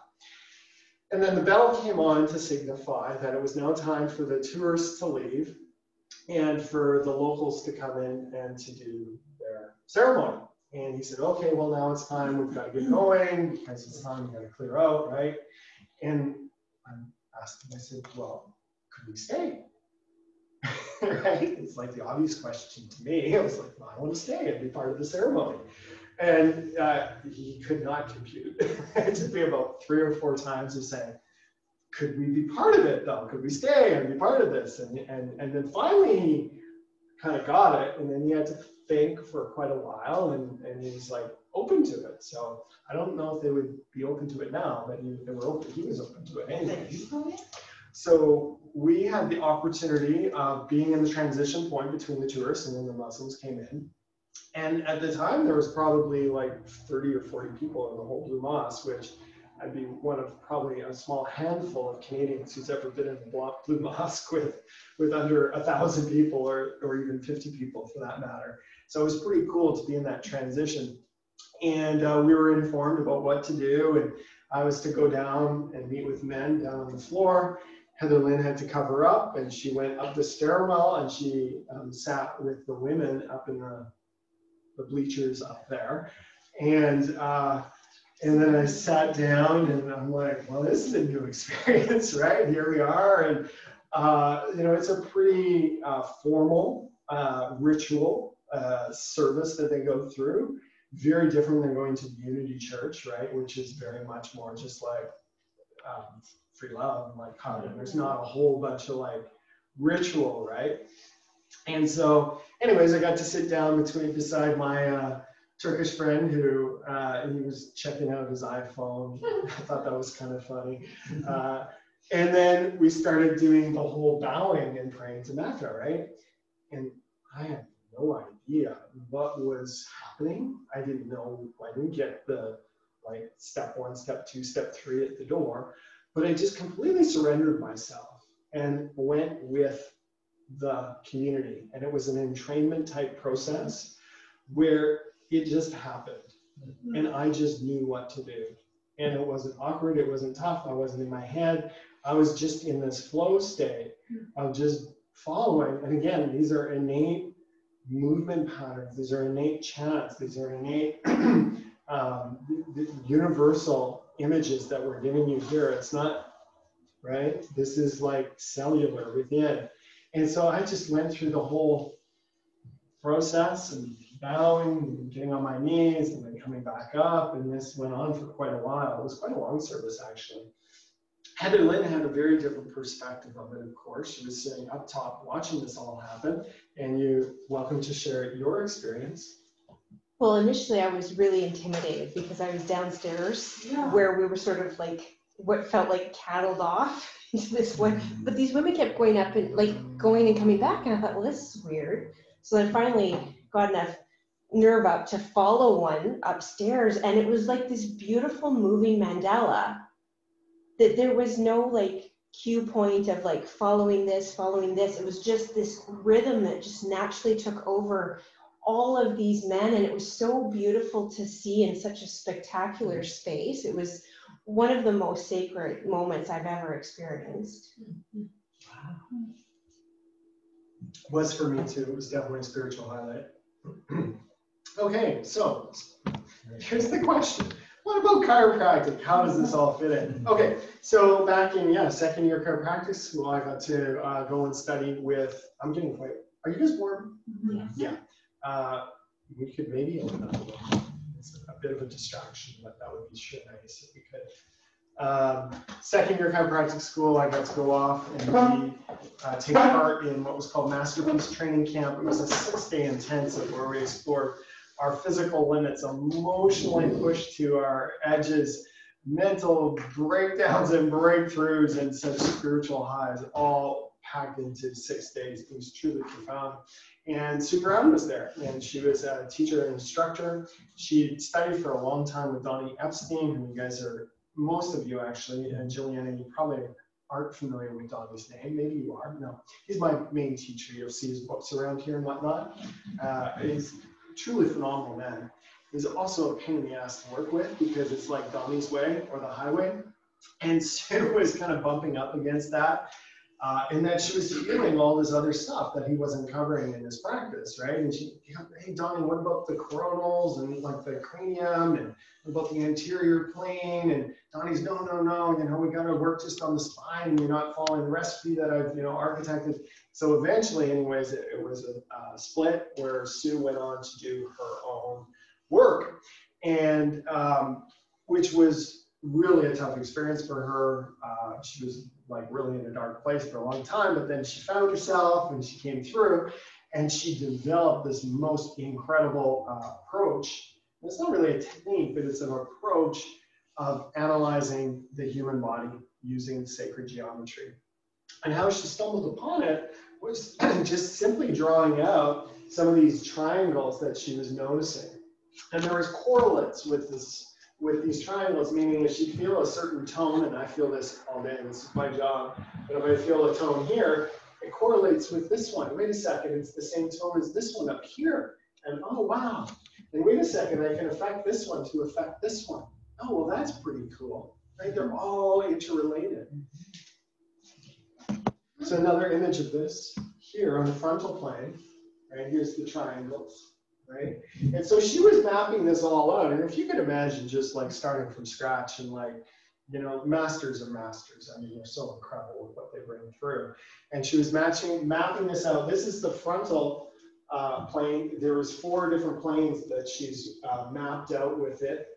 And then the bell came on to signify that it was now time for the tourists to leave and for the locals to come in and to do their ceremony. And he said, okay, well, now it's time, we've got to get going because it's time, we've got to clear out, right? And I asked him, I said, well, could we stay? Right? It's like the obvious question to me. I was like, well, I want to stay and be part of the ceremony. And he could not compute. It took me about 3 or 4 times of saying, could we be part of it though? Could we stay and be part of this? And then finally he kind of got it, and then he had to think for quite a while, and he's like open to it. So I don't know if they would be open to it now, but they were open. He was open to it anyway. So we had the opportunity of being in the transition point between the tourists and then the Muslims came in. And at the time, there was probably like 30 or 40 people in the whole Blue Mosque, which I'd be one of probably a small handful of Canadians who's ever been in the Blue Mosque with under 1,000 people or even 50 people for that matter. So it was pretty cool to be in that transition. And we were informed about what to do. And I was to go down and meet with men down on the floor. Heather Lynn had to cover up, and she went up the stairwell and she sat with the women up in the bleachers up there. And then I sat down and I'm like, well, this is a new experience, right? Here we are. And, you know, it's a pretty formal ritual service that they go through. Very different than going to the Unity Church, right? Which is very much more just like free love and like hugging. There's not a whole bunch of like ritual, right? And so anyways, I got to sit down beside my Turkish friend who he was checking out his iPhone. I thought that was kind of funny. And then we started doing the whole bowing and praying to Mecca, right? And I had no idea what was happening. I didn't know, I didn't get the like step 1, step 2, step 3 at the door, but I just completely surrendered myself and went with the community. And it was an entrainment type process where it just happened. And I just knew what to do. And it wasn't awkward, it wasn't tough, I wasn't in my head. I was just in this flow state of just following. And again, these are innate movement patterns, these are innate chants, these are innate universal images that we're giving you here. It's not, right? This is like cellular within. And so I just went through the whole process and bowing and getting on my knees and then coming back up. And this went on for quite a while. It was quite a long service, actually. Heather Lynn had a very different perspective of it, of course. She was sitting up top watching this all happen. And you're welcome to share your experience.
Well, initially I was really intimidated because I was downstairs where we were sort of like what felt like cattled off into this one. But these women kept going up and like going and coming back. And I thought, well, this is weird. So then finally got enough nerve up to follow one upstairs. And it was like this beautiful moving mandala that there was no like cue point of like following this. It was just this rhythm that just naturally took over all of these men. And it was so beautiful to see in such a spectacular space. It was one of the most sacred moments I've ever experienced.
Was for me too. It was definitely a spiritual highlight. Okay, so here's the question. What about chiropractic? How does this all fit in? Okay, so back in, second year chiropractic school, I got to go and study with, I'm getting quite, are you guys warm?
Yes.
Yeah. We could maybe open up a little. It's a bit of a distraction, but that would be sure nice if we could. Second year chiropractic school, I got to go off and take part in what was called Masterpiece Training Camp. It was a 6-day intensive where we explored our physical limits, emotionally pushed to our edges, mental breakdowns and breakthroughs and such spiritual highs, all packed into 6 days. It was truly profound. And Sue Brown was there, and she was a teacher and instructor. She studied for a long time with Donnie Epstein, who you guys are, most of you actually, and Juliana, you probably aren't familiar with Donnie's name. Maybe you are. No, he's my main teacher. You'll see his books around here and whatnot. He's a truly phenomenal man. He's also a pain in the ass to work with because it's like Donnie's way or the highway. And Sue was kind of bumping up against that. And that she was feeling all this other stuff that he wasn't covering in his practice, right? And she, hey, Donnie, what about the coronals and like the cranium and what about the anterior plane? And Donnie's, no, we got to work just on the spine. You're not following the recipe that I've, architected. So eventually, anyways, it was a split where Sue went on to do her own work, and which was really a tough experience for her. She was like really in a dark place for a long time, but then she found herself and she came through, and she developed this most incredible approach. It's not really a technique, but it's an approach of analyzing the human body using sacred geometry. And how she stumbled upon it was just simply drawing out some of these triangles that she was noticing. And there was correlates with these triangles, meaning if you feel a certain tone, and I feel this all day, this is my job, but if I feel a tone here, it correlates with this one. Wait a second, it's the same tone as this one up here. And oh, wow. And wait a second, I can affect this one to affect this one. Oh, well, that's pretty cool, right? They're all interrelated. So another image of this here on the frontal plane, right? Here's the triangles. Right? And so she was mapping this all out. And if you could imagine just like starting from scratch and like, masters are masters. I mean, they're so incredible with what they bring through. And she was mapping this out. This is the frontal plane. There was 4 different planes that she's mapped out with it.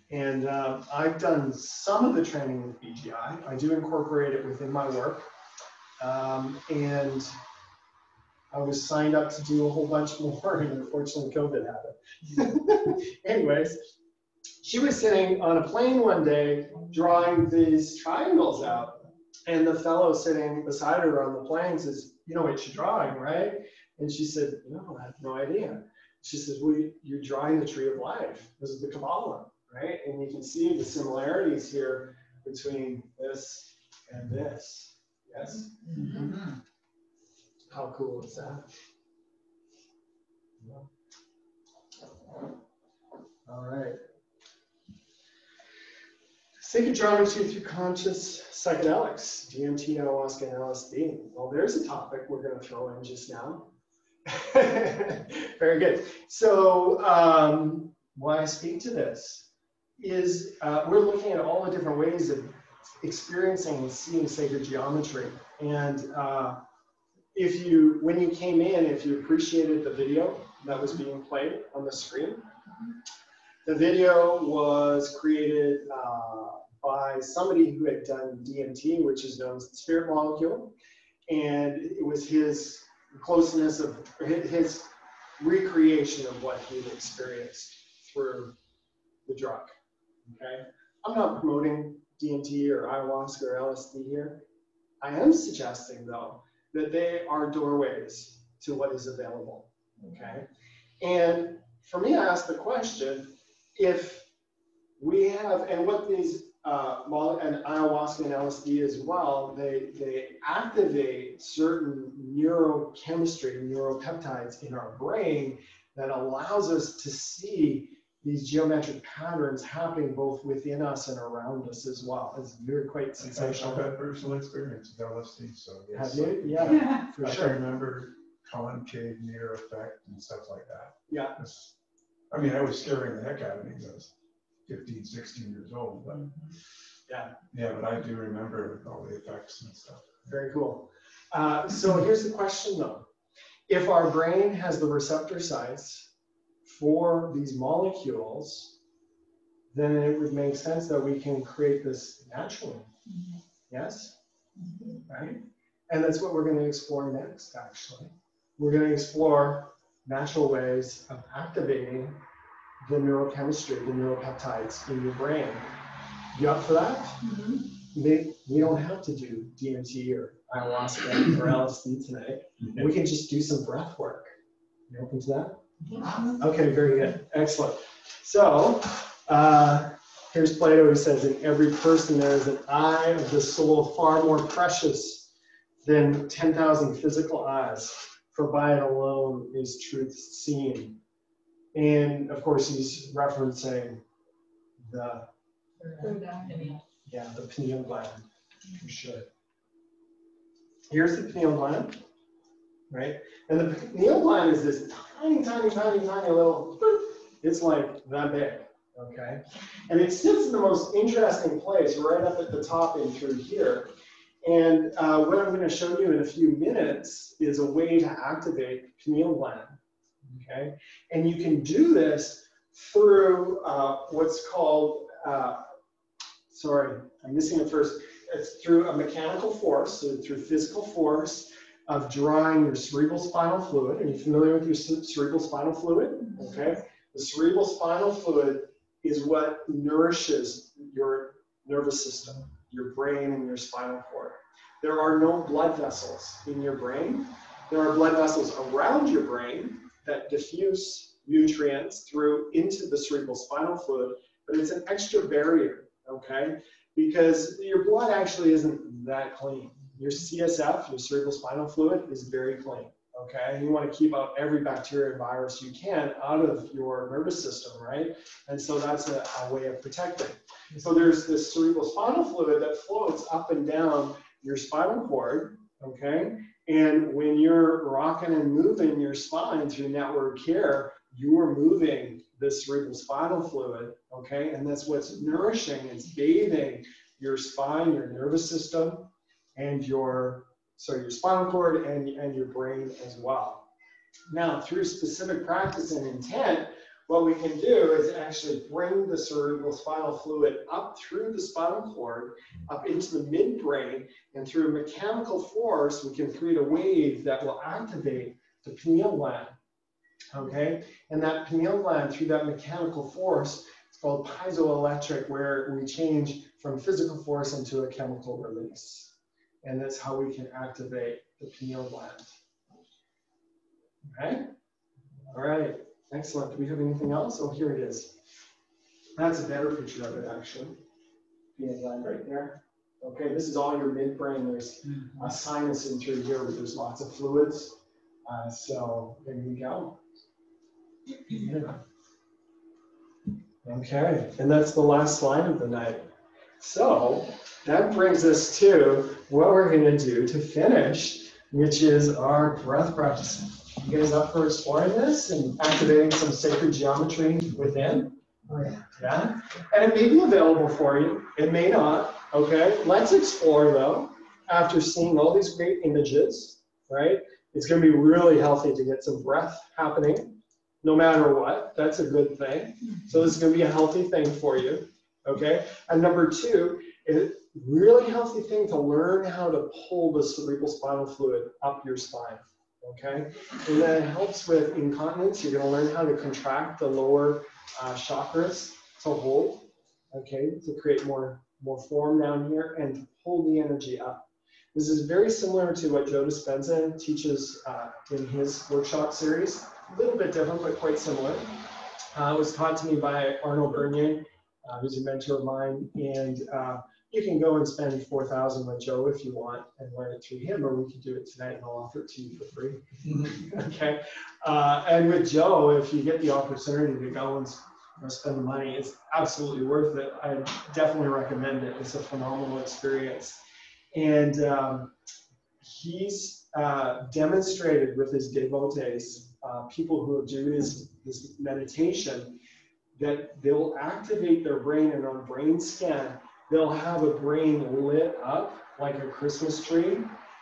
And I've done some of the training with BGI. I do incorporate it within my work. And I was signed up to do a whole bunch more, and unfortunately COVID happened. Anyways, she was sitting on a plane one day drawing these triangles out, and the fellow sitting beside her on the plane says, you know what you're drawing, right? And she said, no, I have no idea. She says, well, you're drawing the tree of life. This is the Kabbalah, right? And you can see the similarities here between this and this, yes? Mm-hmm. How cool is that? All right. Sacred geometry through conscious psychedelics, DMT, ayahuasca, and LSD. Well, there's a topic we're going to throw in just now. Very good. So why I speak to this is we're looking at all the different ways of experiencing and seeing sacred geometry. And when you came in, if you appreciated the video that was being played on the screen, the video was created by somebody who had done DMT, which is known as the spirit molecule. And it was his closeness of his recreation of what he'd experienced through the drug, okay? I'm not promoting DMT or ayahuasca or LSD here. I am suggesting, though, that they are doorways to what is available, okay? And for me, I ask the question, if we have, and what these, and ayahuasca and LSD as well, they activate certain neurochemistry, neuropeptides in our brain that allows us to see these geometric patterns happening both within us and around us as well. It's very quite sensational.
I've had personal experience with LSD, so yes.
Have you? Yeah, for sure.
I remember concave mirror effect and stuff like that.
Yeah.
I mean, I was scaring the heck out of me when I was 15, 16 years old, but yeah, but I do remember all the effects and stuff.
Very cool. So here's the question though. If our brain has the receptor sites for these molecules, then it would make sense that we can create this naturally. Mm-hmm. Yes? Mm-hmm. Right? And that's what we're going to explore next, actually. We're going to explore natural ways of activating the neurochemistry, the neuropeptides in your brain You up for that?
Mhm.
We don't have to do DMT or ayahuasca or LSD tonight. We can just do some breath work. You open to that? Okay, very good. Excellent. So, here's Plato who says, in every person there is an eye of the soul far more precious than 10,000 physical eyes, for by it alone is truth seen. And of course, he's referencing the pineal gland, for sure. Here's the pineal gland, right? And the pineal gland is this tiny, tiny, tiny, tiny little, it's like that big, okay? And it sits in the most interesting place, right up at the top and through here. And what I'm going to show you in a few minutes is a way to activate the pineal gland, okay? And you can do this through what's called, sorry, I'm missing it first. It's through a mechanical force, so through physical force of drawing your cerebral spinal fluid. Are you familiar with your cerebral spinal fluid? Okay. The cerebral spinal fluid is what nourishes your nervous system, your brain and your spinal cord. There are no blood vessels in your brain. There are blood vessels around your brain that diffuse nutrients through into the cerebral spinal fluid, but it's an extra barrier, okay? Because your blood actually isn't that clean. Your CSF, your cerebral spinal fluid, is very clean, okay? And you want to keep out every bacteria and virus you can out of your nervous system, right? And so that's a way of protecting. So there's this cerebral spinal fluid that floats up and down your spinal cord, okay? And when you're rocking and moving your spine through network care, you are moving the cerebral spinal fluid, okay? And that's what's nourishing, it's bathing your spine, your nervous system, and your spinal cord and your brain as well. Now, through specific practice and intent, what we can do is actually bring the cerebral spinal fluid up through the spinal cord, up into the midbrain, and through mechanical force, we can create a wave that will activate the pineal gland. Okay, and that pineal gland, through that mechanical force, it's called piezoelectric, where we change from physical force into a chemical release. And that's how we can activate the pineal gland. Okay, all right, excellent. Do we have anything else? Oh, here it is. That's a better picture of it, actually. Pineal gland right there. Okay, this is all your midbrain. There's a sinus in through here where there's lots of fluids. So there you go. Yeah. Okay, and that's the last slide of the night. So that brings us to what we're going to do to finish, which is our breath practice. You guys up for exploring this and activating some sacred geometry within? Oh, yeah. Yeah? And it may be available for you. It may not. Okay, let's explore though. After seeing all these great images, right? It's going to be really healthy to get some breath happening, no matter what. That's a good thing. So this is going to be a healthy thing for you, okay? And number two, it's a really healthy thing to learn how to pull the cerebral spinal fluid up your spine, okay? And that helps with incontinence. You're going to learn how to contract the lower chakras to hold, okay? To create more form down here and to pull the energy up. This is very similar to what Joe Dispenza teaches in his workshop series. A little bit different, but quite similar. It was taught to me by Arnold Bernier, who's a mentor of mine. And you can go and spend $4,000 with Joe if you want and learn it through him, or we could do it tonight and I'll offer it to you for free. Okay. And with Joe, if you get the opportunity to go and spend the money, it's absolutely worth it. I definitely recommend it. It's a phenomenal experience. And he's demonstrated with his devotees, people who do this meditation, that they'll activate their brain, and on brain scan, they'll have a brain lit up like a Christmas tree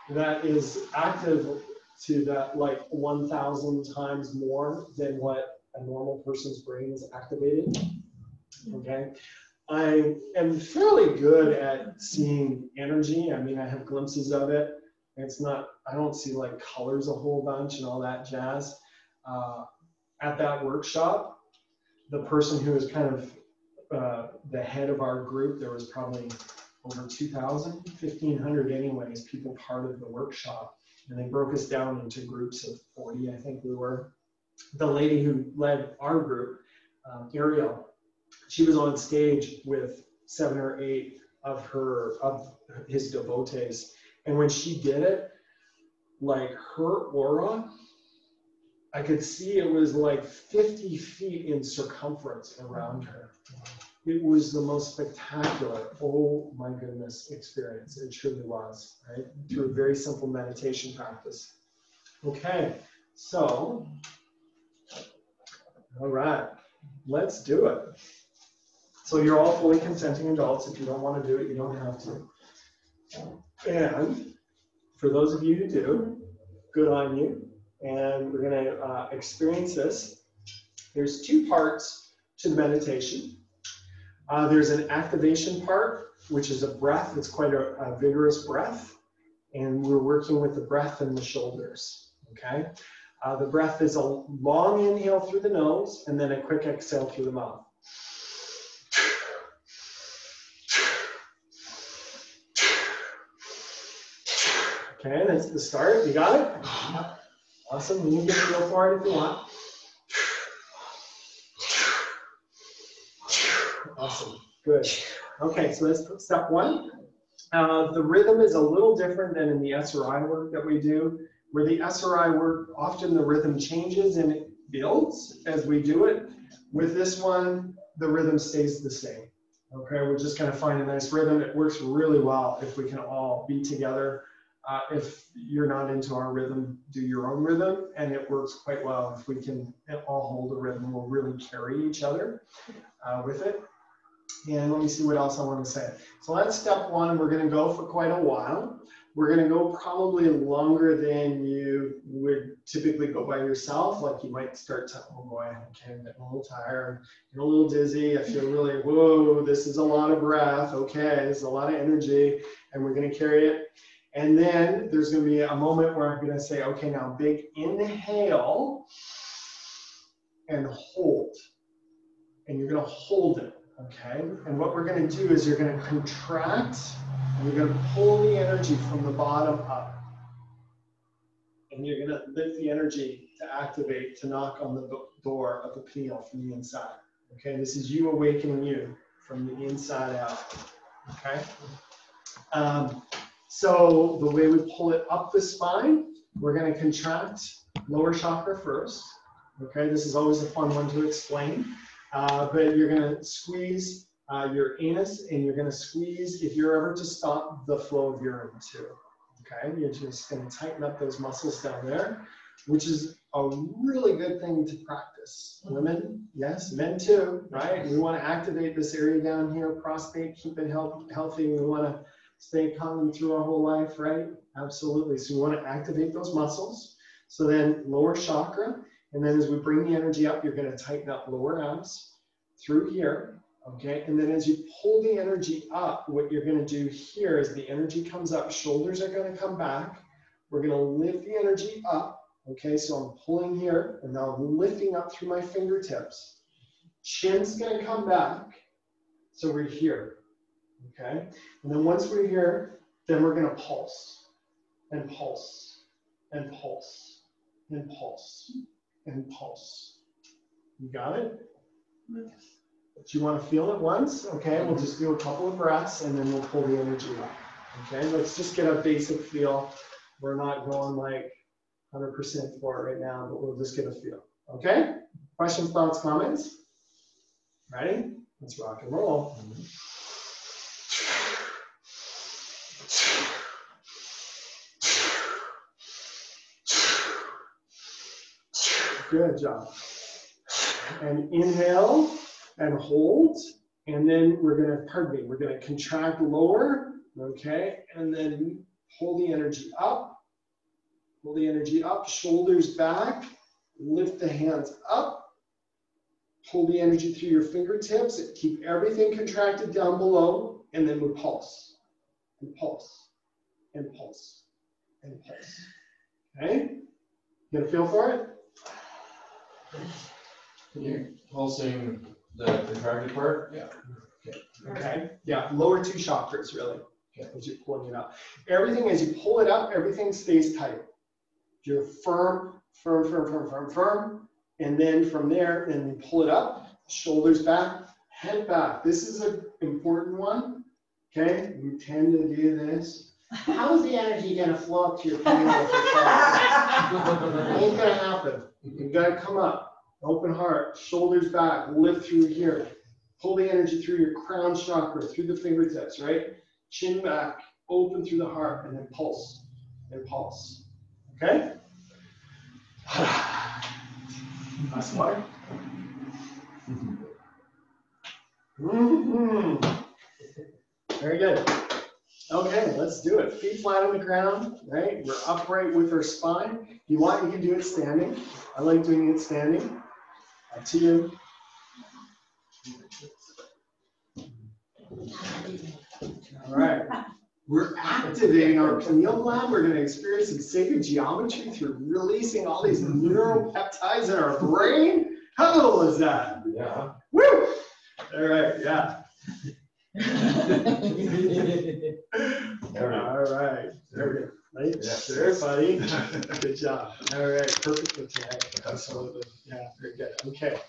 that is active to that like 1,000 times more than what a normal person's brain is activated. Okay. I am fairly good at seeing energy. I mean, I have glimpses of it. It's not, I don't see like colors a whole bunch and all that jazz. At that workshop, the person who was kind of the head of our group, there was probably over 2,000, 1,500 anyways, people part of the workshop. And they broke us down into groups of 40, I think we were. The lady who led our group, Ariel, she was on stage with 7 or 8 of his devotees. And when she did it, like her aura, I could see it was like 50 feet in circumference around her. It was the most spectacular, oh my goodness, experience. It truly was, right? Through a very simple meditation practice. Okay, so, all right, let's do it. So you're all fully consenting adults. If you don't want to do it, you don't have to. And for those of you who do, good on you. And we're going to experience this. There's 2 parts to the meditation. There's an activation part, which is a breath. It's quite a vigorous breath. And we're working with the breath in the shoulders, okay? The breath is a long inhale through the nose and then a quick exhale through the mouth. Okay, that's the start. You got it? Awesome. You can feel for it if you want. Awesome. Good. Okay, so let's put step 1. The rhythm is a little different than in the SRI work that we do. Where the SRI work, often the rhythm changes and it builds as we do it. With this one, the rhythm stays the same. Okay, we're just going to find a nice rhythm. It works really well if we can all be together. If you're not into our rhythm, do your own rhythm, and it works quite well if we can all hold a rhythm. We'll really carry each other with it. And let me see what else I want to say. So that's step 1. We're going to go for quite a while. We're going to go probably longer than you would typically go by yourself. Like you might start to, oh boy, okay, I'm getting a little tired, getting a little dizzy. I feel really, whoa, this is a lot of breath. Okay, this is a lot of energy, and we're going to carry it. And then there's going to be a moment where I'm going to say, okay, now big inhale and hold. And you're going to hold it, okay? And what we're going to do is you're going to contract and you're going to pull the energy from the bottom up. And you're going to lift the energy to activate, to knock on the door of the pineal from the inside. Okay, this is you awakening you from the inside out, okay? So the way we pull it up the spine, we're going to contract lower chakra first. Okay, this is always a fun one to explain. But you're going to squeeze your anus, and you're going to squeeze if you're ever to stop the flow of urine too. Okay, you're just going to tighten up those muscles down there, which is a really good thing to practice. Women, yes, men too, right? We want to activate this area down here, prostate, keep it healthy. We want to stay calm through our whole life, right? Absolutely. So we want to activate those muscles. So then lower chakra, and then as we bring the energy up, you're going to tighten up lower abs through here, okay? And then as you pull the energy up, what you're going to do here is the energy comes up, shoulders are going to come back. We're going to lift the energy up, okay? So I'm pulling here, and now I'm lifting up through my fingertips. Chin's going to come back, so we're here. Okay, and then once we're here, then we're going to pulse, and pulse, and pulse, and pulse, and pulse. You got it? But you want to feel it once? Okay, we'll just do a couple of breaths, and then we'll pull the energy up. Okay, let's just get a basic feel. We're not going like 100% for it right now, but we'll just get a feel. Okay? Questions, thoughts, comments? Ready? Let's rock and roll. Good job. And inhale and hold. And then we're going to contract lower, okay? And then pull the energy up. Pull the energy up, shoulders back. Lift the hands up. Pull the energy through your fingertips. Keep everything contracted down below. And then we pulse. And pulse. And pulse. And pulse. Okay? You got a feel for it?
You're pulsing The contracted part? Yeah.
Okay, yeah, lower two chakras really,
Okay.
as you're pulling it up. Everything, as you pull it up, everything stays tight. You're firm, firm, firm, firm, firm, firm. And then from there, then you pull it up, shoulders back, head back. This is an important one, okay? We tend to do this. How's the energy gonna flow up to your pineal? Ain't gonna happen. You gotta come up, open heart, shoulders back, lift through here. Pull the energy through your crown chakra, through the fingertips, right? Chin back, open through the heart, and then pulse, and pulse. Okay? Last one. Very good. Okay, let's do it. Feet flat on the ground, right? We're upright with our spine. If you want, you can do it standing. I like doing it standing. Up to you. All right. We're activating our pineal gland. We're going to experience some sacred geometry through releasing all these neuropeptides in our brain. How cool is that?
Yeah.
Woo! All right, yeah. All right. There we go. Right?
Yes.
There, buddy. Good job. All right. Perfect for today. Absolutely. Yeah, very good. Okay.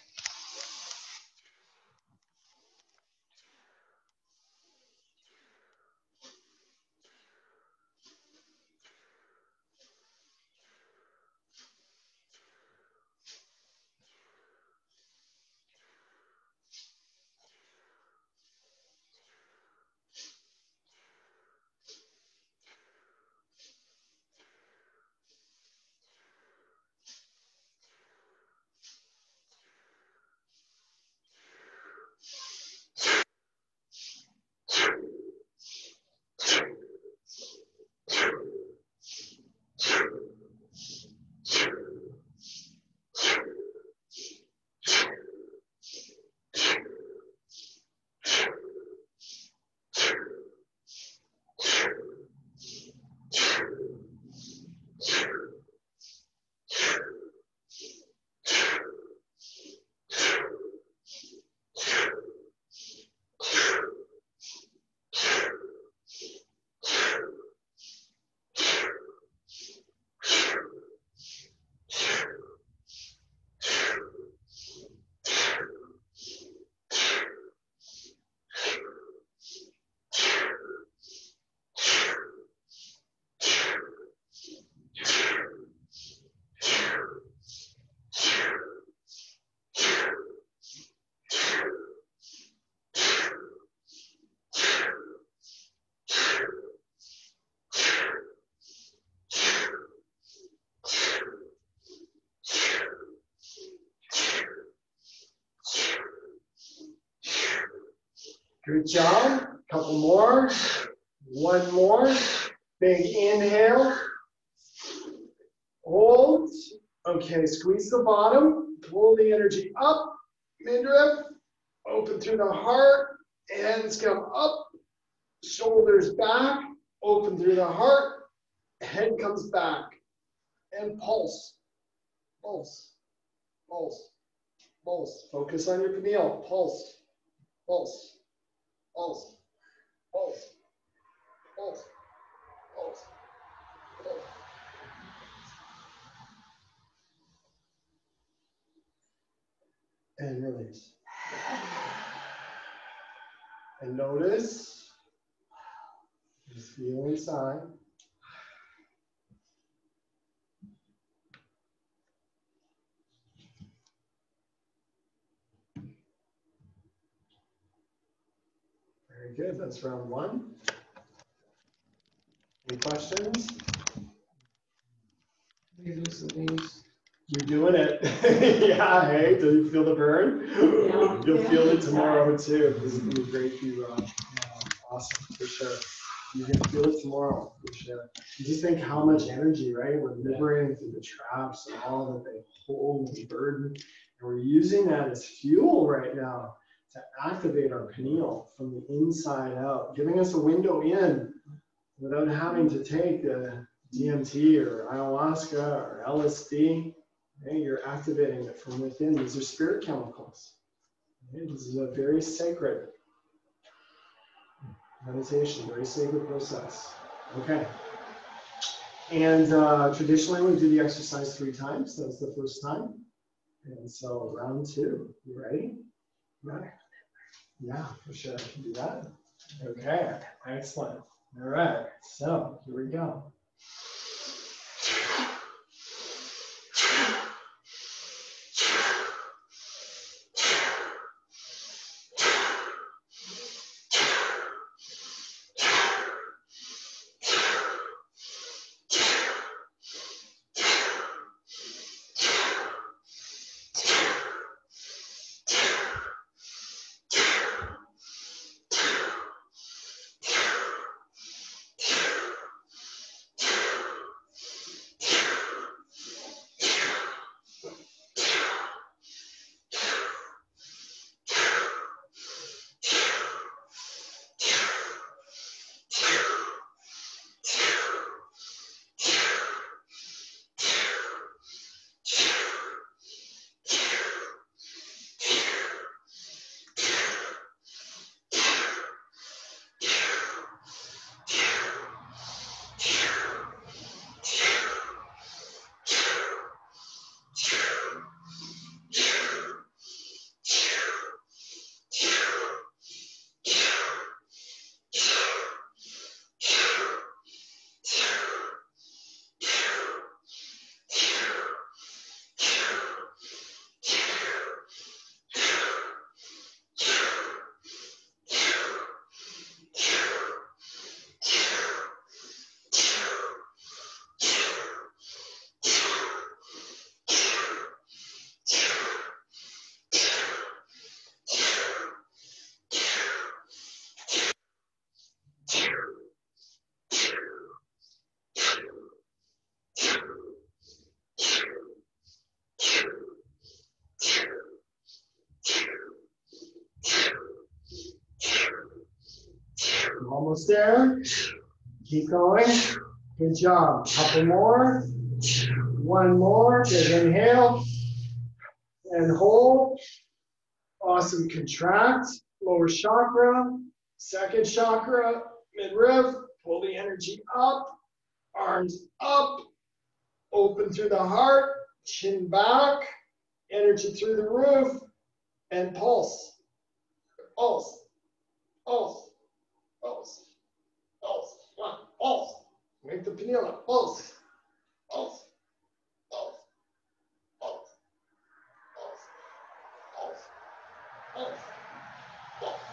Good job. Couple more. One more. Big inhale. Hold. Okay, squeeze the bottom. Pull the energy up. Midriff. Open through the heart. Hands come up. Shoulders back. Open through the heart. Head comes back. And pulse. Pulse. Pulse. Pulse. Focus on your pineal. Pulse. Pulse. Pulse, pulse, pulse, pulse, pulse. And release. And notice, just feel inside. Very good, that's round one. Any questions? You're doing it. Yeah, hey, do you feel the burn?
Yeah.
You'll feel it tomorrow too. This is gonna be great for you, Rob. Awesome, for sure. You're gonna feel it tomorrow, for sure. You just think how much energy, right? We're liberating through the traps and all that they hold and burden. And we're using that as fuel right now to activate our pineal from the inside out, giving us a window in without having to take the DMT or ayahuasca or LSD. Okay, you're activating it from within. These are spirit chemicals. Okay, this is a very sacred meditation, very sacred process. Okay. And traditionally we do the exercise 3 times. That's the first time. And so round 2. You ready? Right. Yeah, for sure. I can do that. Okay, excellent. All right, so here we go. Almost there. Keep going. Good job. Couple more. One more. Big inhale. And hold. Awesome. Contract. Lower chakra. Second chakra. Midriff. Pull the energy up. Arms up. Open through the heart. Chin back. Energy through the roof. And pulse. Pulse. Pulse. Pulse. Pulse. One. Pulse. Make the pineal. Pulse. Pulse. Pulse. Pulse. Pulse. Pulse. Pulse. Pulse.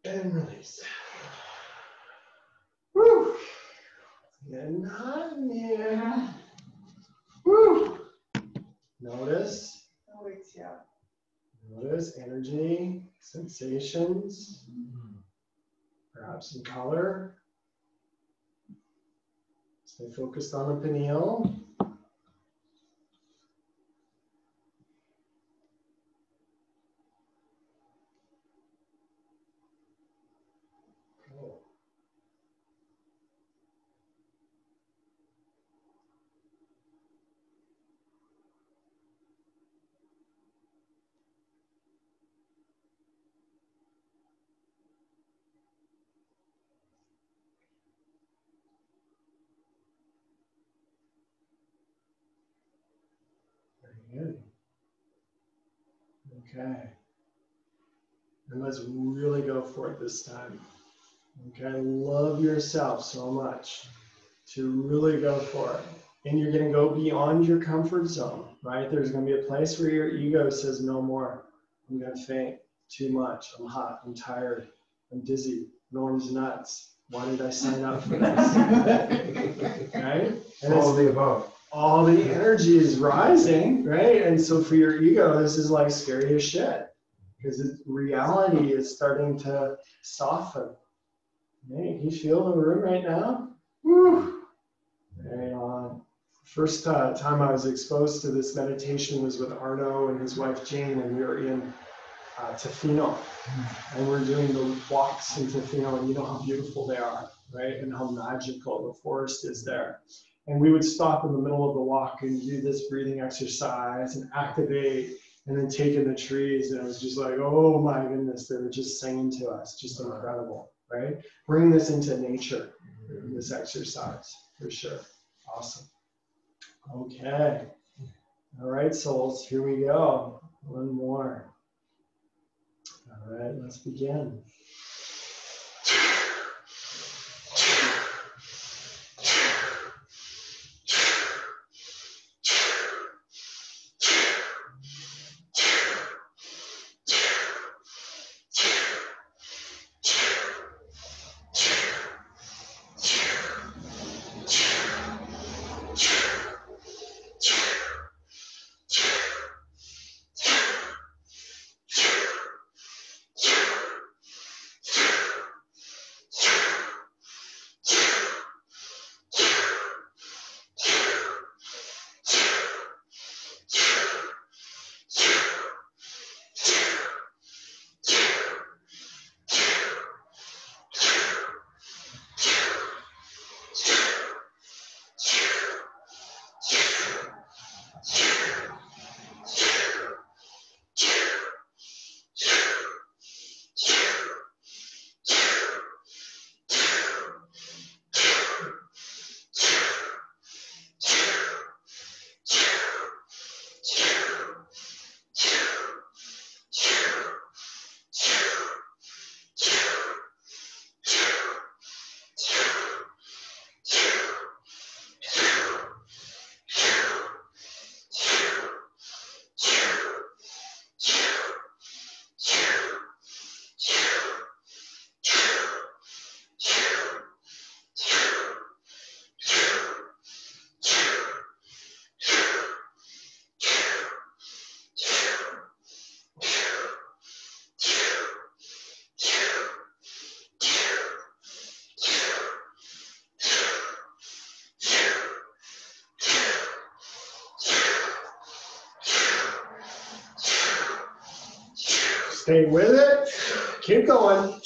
And release. Woo. And hot in here. Woo. Notice.
Yeah.
Notice energy, sensations, perhaps some color. Stay focused on the pineal. Cool. Very good. Okay. And let's really go for it this time. Okay, love yourself so much to really go for it. And you're going to go beyond your comfort zone, right? There's going to be a place where your ego says, no more. I'm going to faint. Too much. I'm hot. I'm tired. I'm dizzy. Norm's nuts. Why did I sign up for this? Right? And
All of the above.
all the energy is rising, right? And so for your ego, this is like scary as shit because reality is starting to soften. Hey, can you feel the room right now? Woo! Very on. First time I was exposed to this meditation was with Arno and his wife Jane, and we were in Tofino, and we're doing the walks in Tofino, and you know how beautiful they are, right? And how magical the forest is there. And we would stop in the middle of the walk and do this breathing exercise and activate, and then take in the trees. And it was just like, oh my goodness, they were just singing to us, just incredible, right? Bring this into nature, this exercise, for sure. Awesome. Okay. All right, souls, here we go. One more. All right, let's begin. Stay with it. Keep going.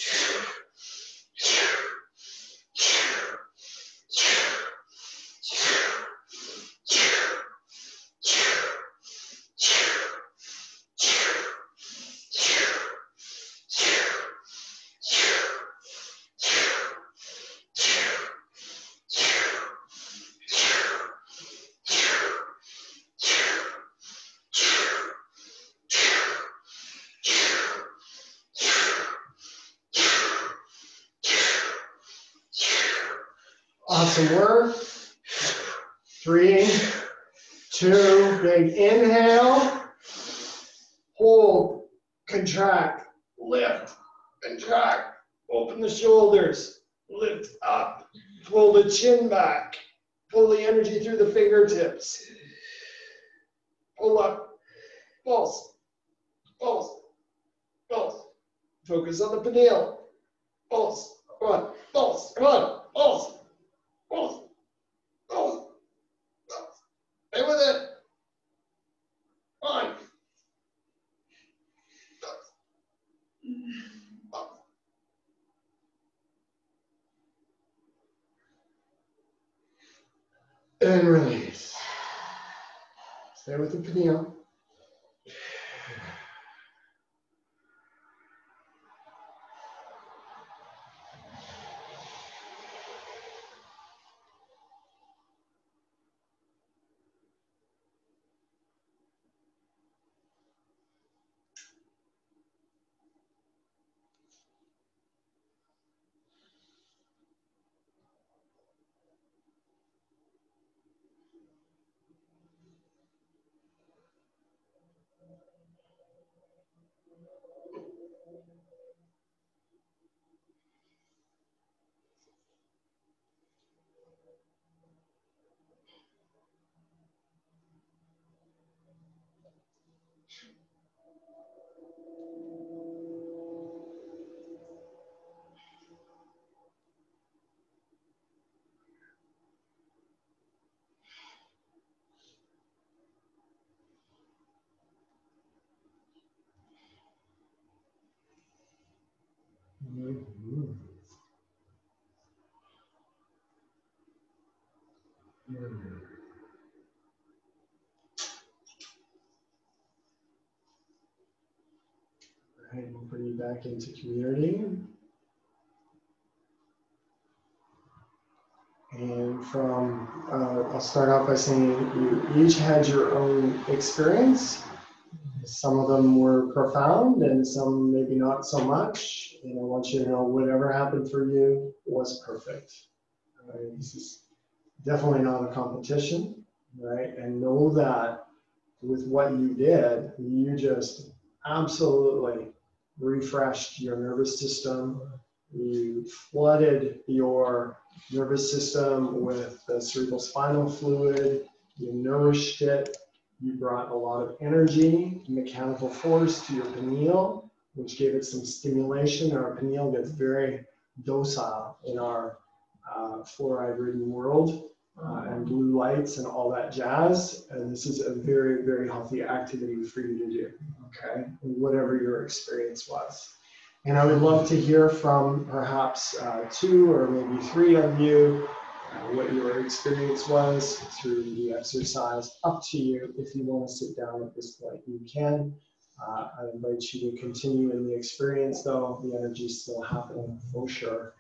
Awesome work. 3, 2, big inhale. Hold, contract, lift, contract. Open the shoulders, lift up, pull the chin back, pull the energy through the fingertips. Pull up, pulse, pulse, pulse. Focus on the pineal. Pulse, come on, pulse, come on, pulse. Pulse, pulse, pulse. Stay with it. On. And release. Stay with the pineal. Right, we'll bring you back into community. And from, I'll start off by saying you each had your own experience. Some of them were profound and some maybe not so much. And I want you to know whatever happened for you was perfect. Right? This is definitely not a competition, right? And know that with what you did, you just absolutely refreshed your nervous system. You flooded your nervous system with the cerebral spinal fluid. You nourished it. You brought a lot of energy, mechanical force to your pineal, which gave it some stimulation. Our pineal gets very docile in our fluoride-ridden world, and blue lights and all that jazz. And this is a very, very healthy activity for you to do, okay? Whatever your experience was. And I would love to hear from perhaps 2 or maybe 3 of you what your experience was through the exercise. Up to you. If you want to sit down at this point, you can. I invite you to continue in the experience, though. The energy is still happening for sure.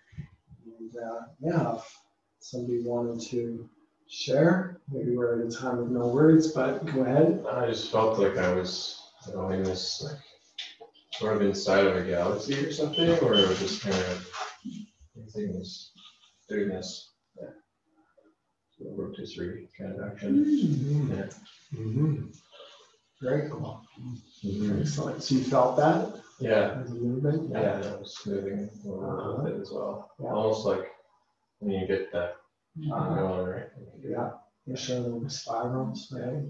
And yeah, if somebody wanted to share, maybe we're at a time of no words, but go ahead.
I just felt like I was, in this like sort of inside of a galaxy or something, or it was just kind of everything was doing this. Yeah. So rotisserie kind of action. Yeah.
Very cool. Excellent. So you felt that?
Yeah.
As a movement?
Yeah, that was moving a little bit as well.
Yeah.
Almost like when you get that going, right?
Yeah. You show them the spirals, right?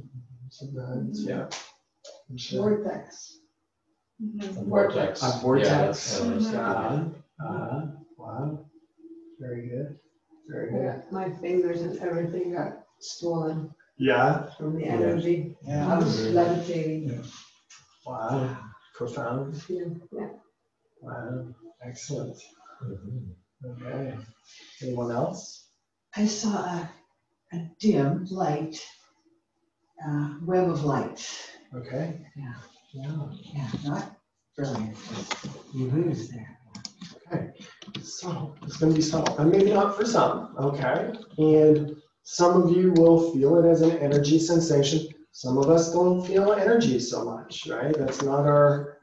Sometimes, yeah.
Vortex.
Vortex.
A vortex.
Yeah.
Wow. Very good. Very good.
Yeah, my fingers and everything got swollen
Yeah.
from the energy. I was levitating.
Yeah.
Wow. Profound.
Yeah.
Wow. Excellent.
Mm-hmm.
Okay. Anyone else?
I saw a dim light, web of light.
Okay.
Yeah.
Yeah.
Yeah, not brilliant.
Mm-hmm.
It's there.
Okay, so it's going to be subtle, and maybe not for some, okay? And some of you will feel it as an energy sensation. Some of us don't feel energy so much, right? That's not our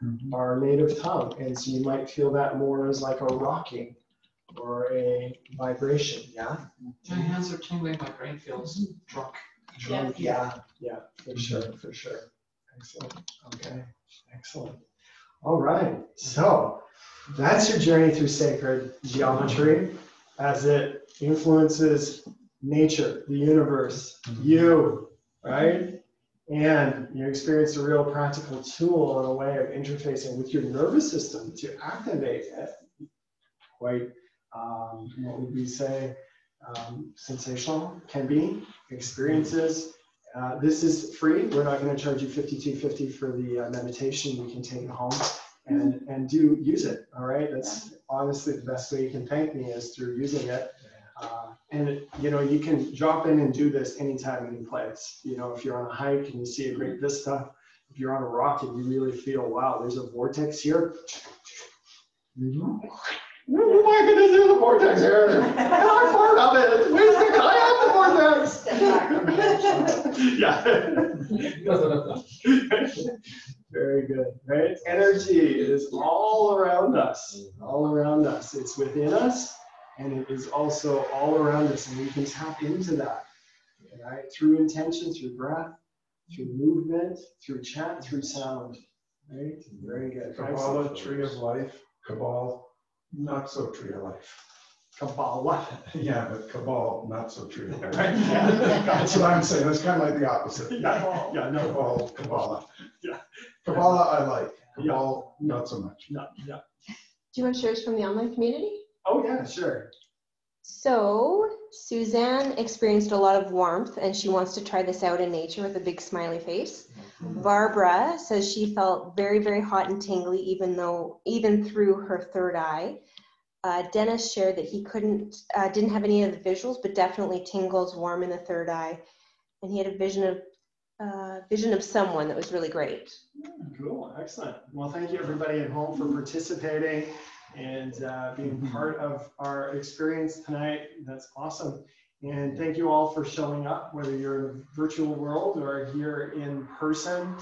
native tongue. And so you might feel that more as like a rocking or a vibration, yeah?
My hands are tingling, my brain feels drunk.
Drunk, yeah, for sure. Excellent, okay, excellent. All right, so that's your journey through sacred geometry as it influences nature, the universe, you, right? And you experienced a real practical tool and a way of interfacing with your nervous system to activate it. Quite, what would we say, sensational can be, experiences. This is free. We're not going to charge you $52.50 for the meditation. You can take it home and use it. All right. That's honestly the best way you can thank me is through using it. And you can drop in and do this anytime, any place. If you're on a hike and you see a great vista, if you're on a rock and you really feel, wow, there's a vortex here. Oh my goodness, there's a vortex here. And I'm part of it. Wait a second, I have the vortex.
Step back from
Yeah. Very good, right? Energy is all around us, It's within us, and it is also all around us, and we can tap into that, right? Through intention, through breath, through movement, through chant, through sound, right? Very good.
Kabbalah, tree of life. Cabal, not so tree of life.
Kabbalah.
Yeah, but cabal, not so tree of life.
Right? Yeah.
That's what I'm saying. That's kind of like the opposite.
Yeah, no.
Cabal, Kabbalah.
Yeah.
Kabbalah, I like. Cabal, not so much.
No, yeah.
Do you want to share this from the online community?
Oh, yeah, sure.
So Suzanne experienced a lot of warmth and she wants to try this out in nature with a big smiley face. Barbara says she felt very, very hot and tingly even through her third eye. Dennis shared that he didn't have any of the visuals, but definitely tingles, warm in the third eye, and he had a vision of someone that was really great.
Cool, excellent. Well, thank you everybody at home for participating and being part of our experience tonight. That's awesome. And thank you all for showing up, whether you're in the virtual world or here in person.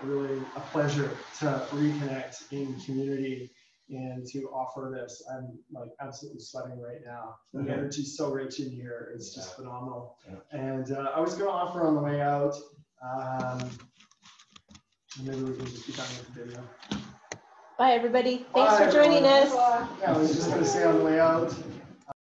Really a pleasure to reconnect in community and to offer this. I'm like absolutely sweating right now. The energy is so rich in here. It's just phenomenal. And I was going to offer on the way out, maybe we can just be done with the video.
Bye, everybody. Thanks
Bye,
for joining
everyone.
us.
Yeah, I was just going to say on the way out,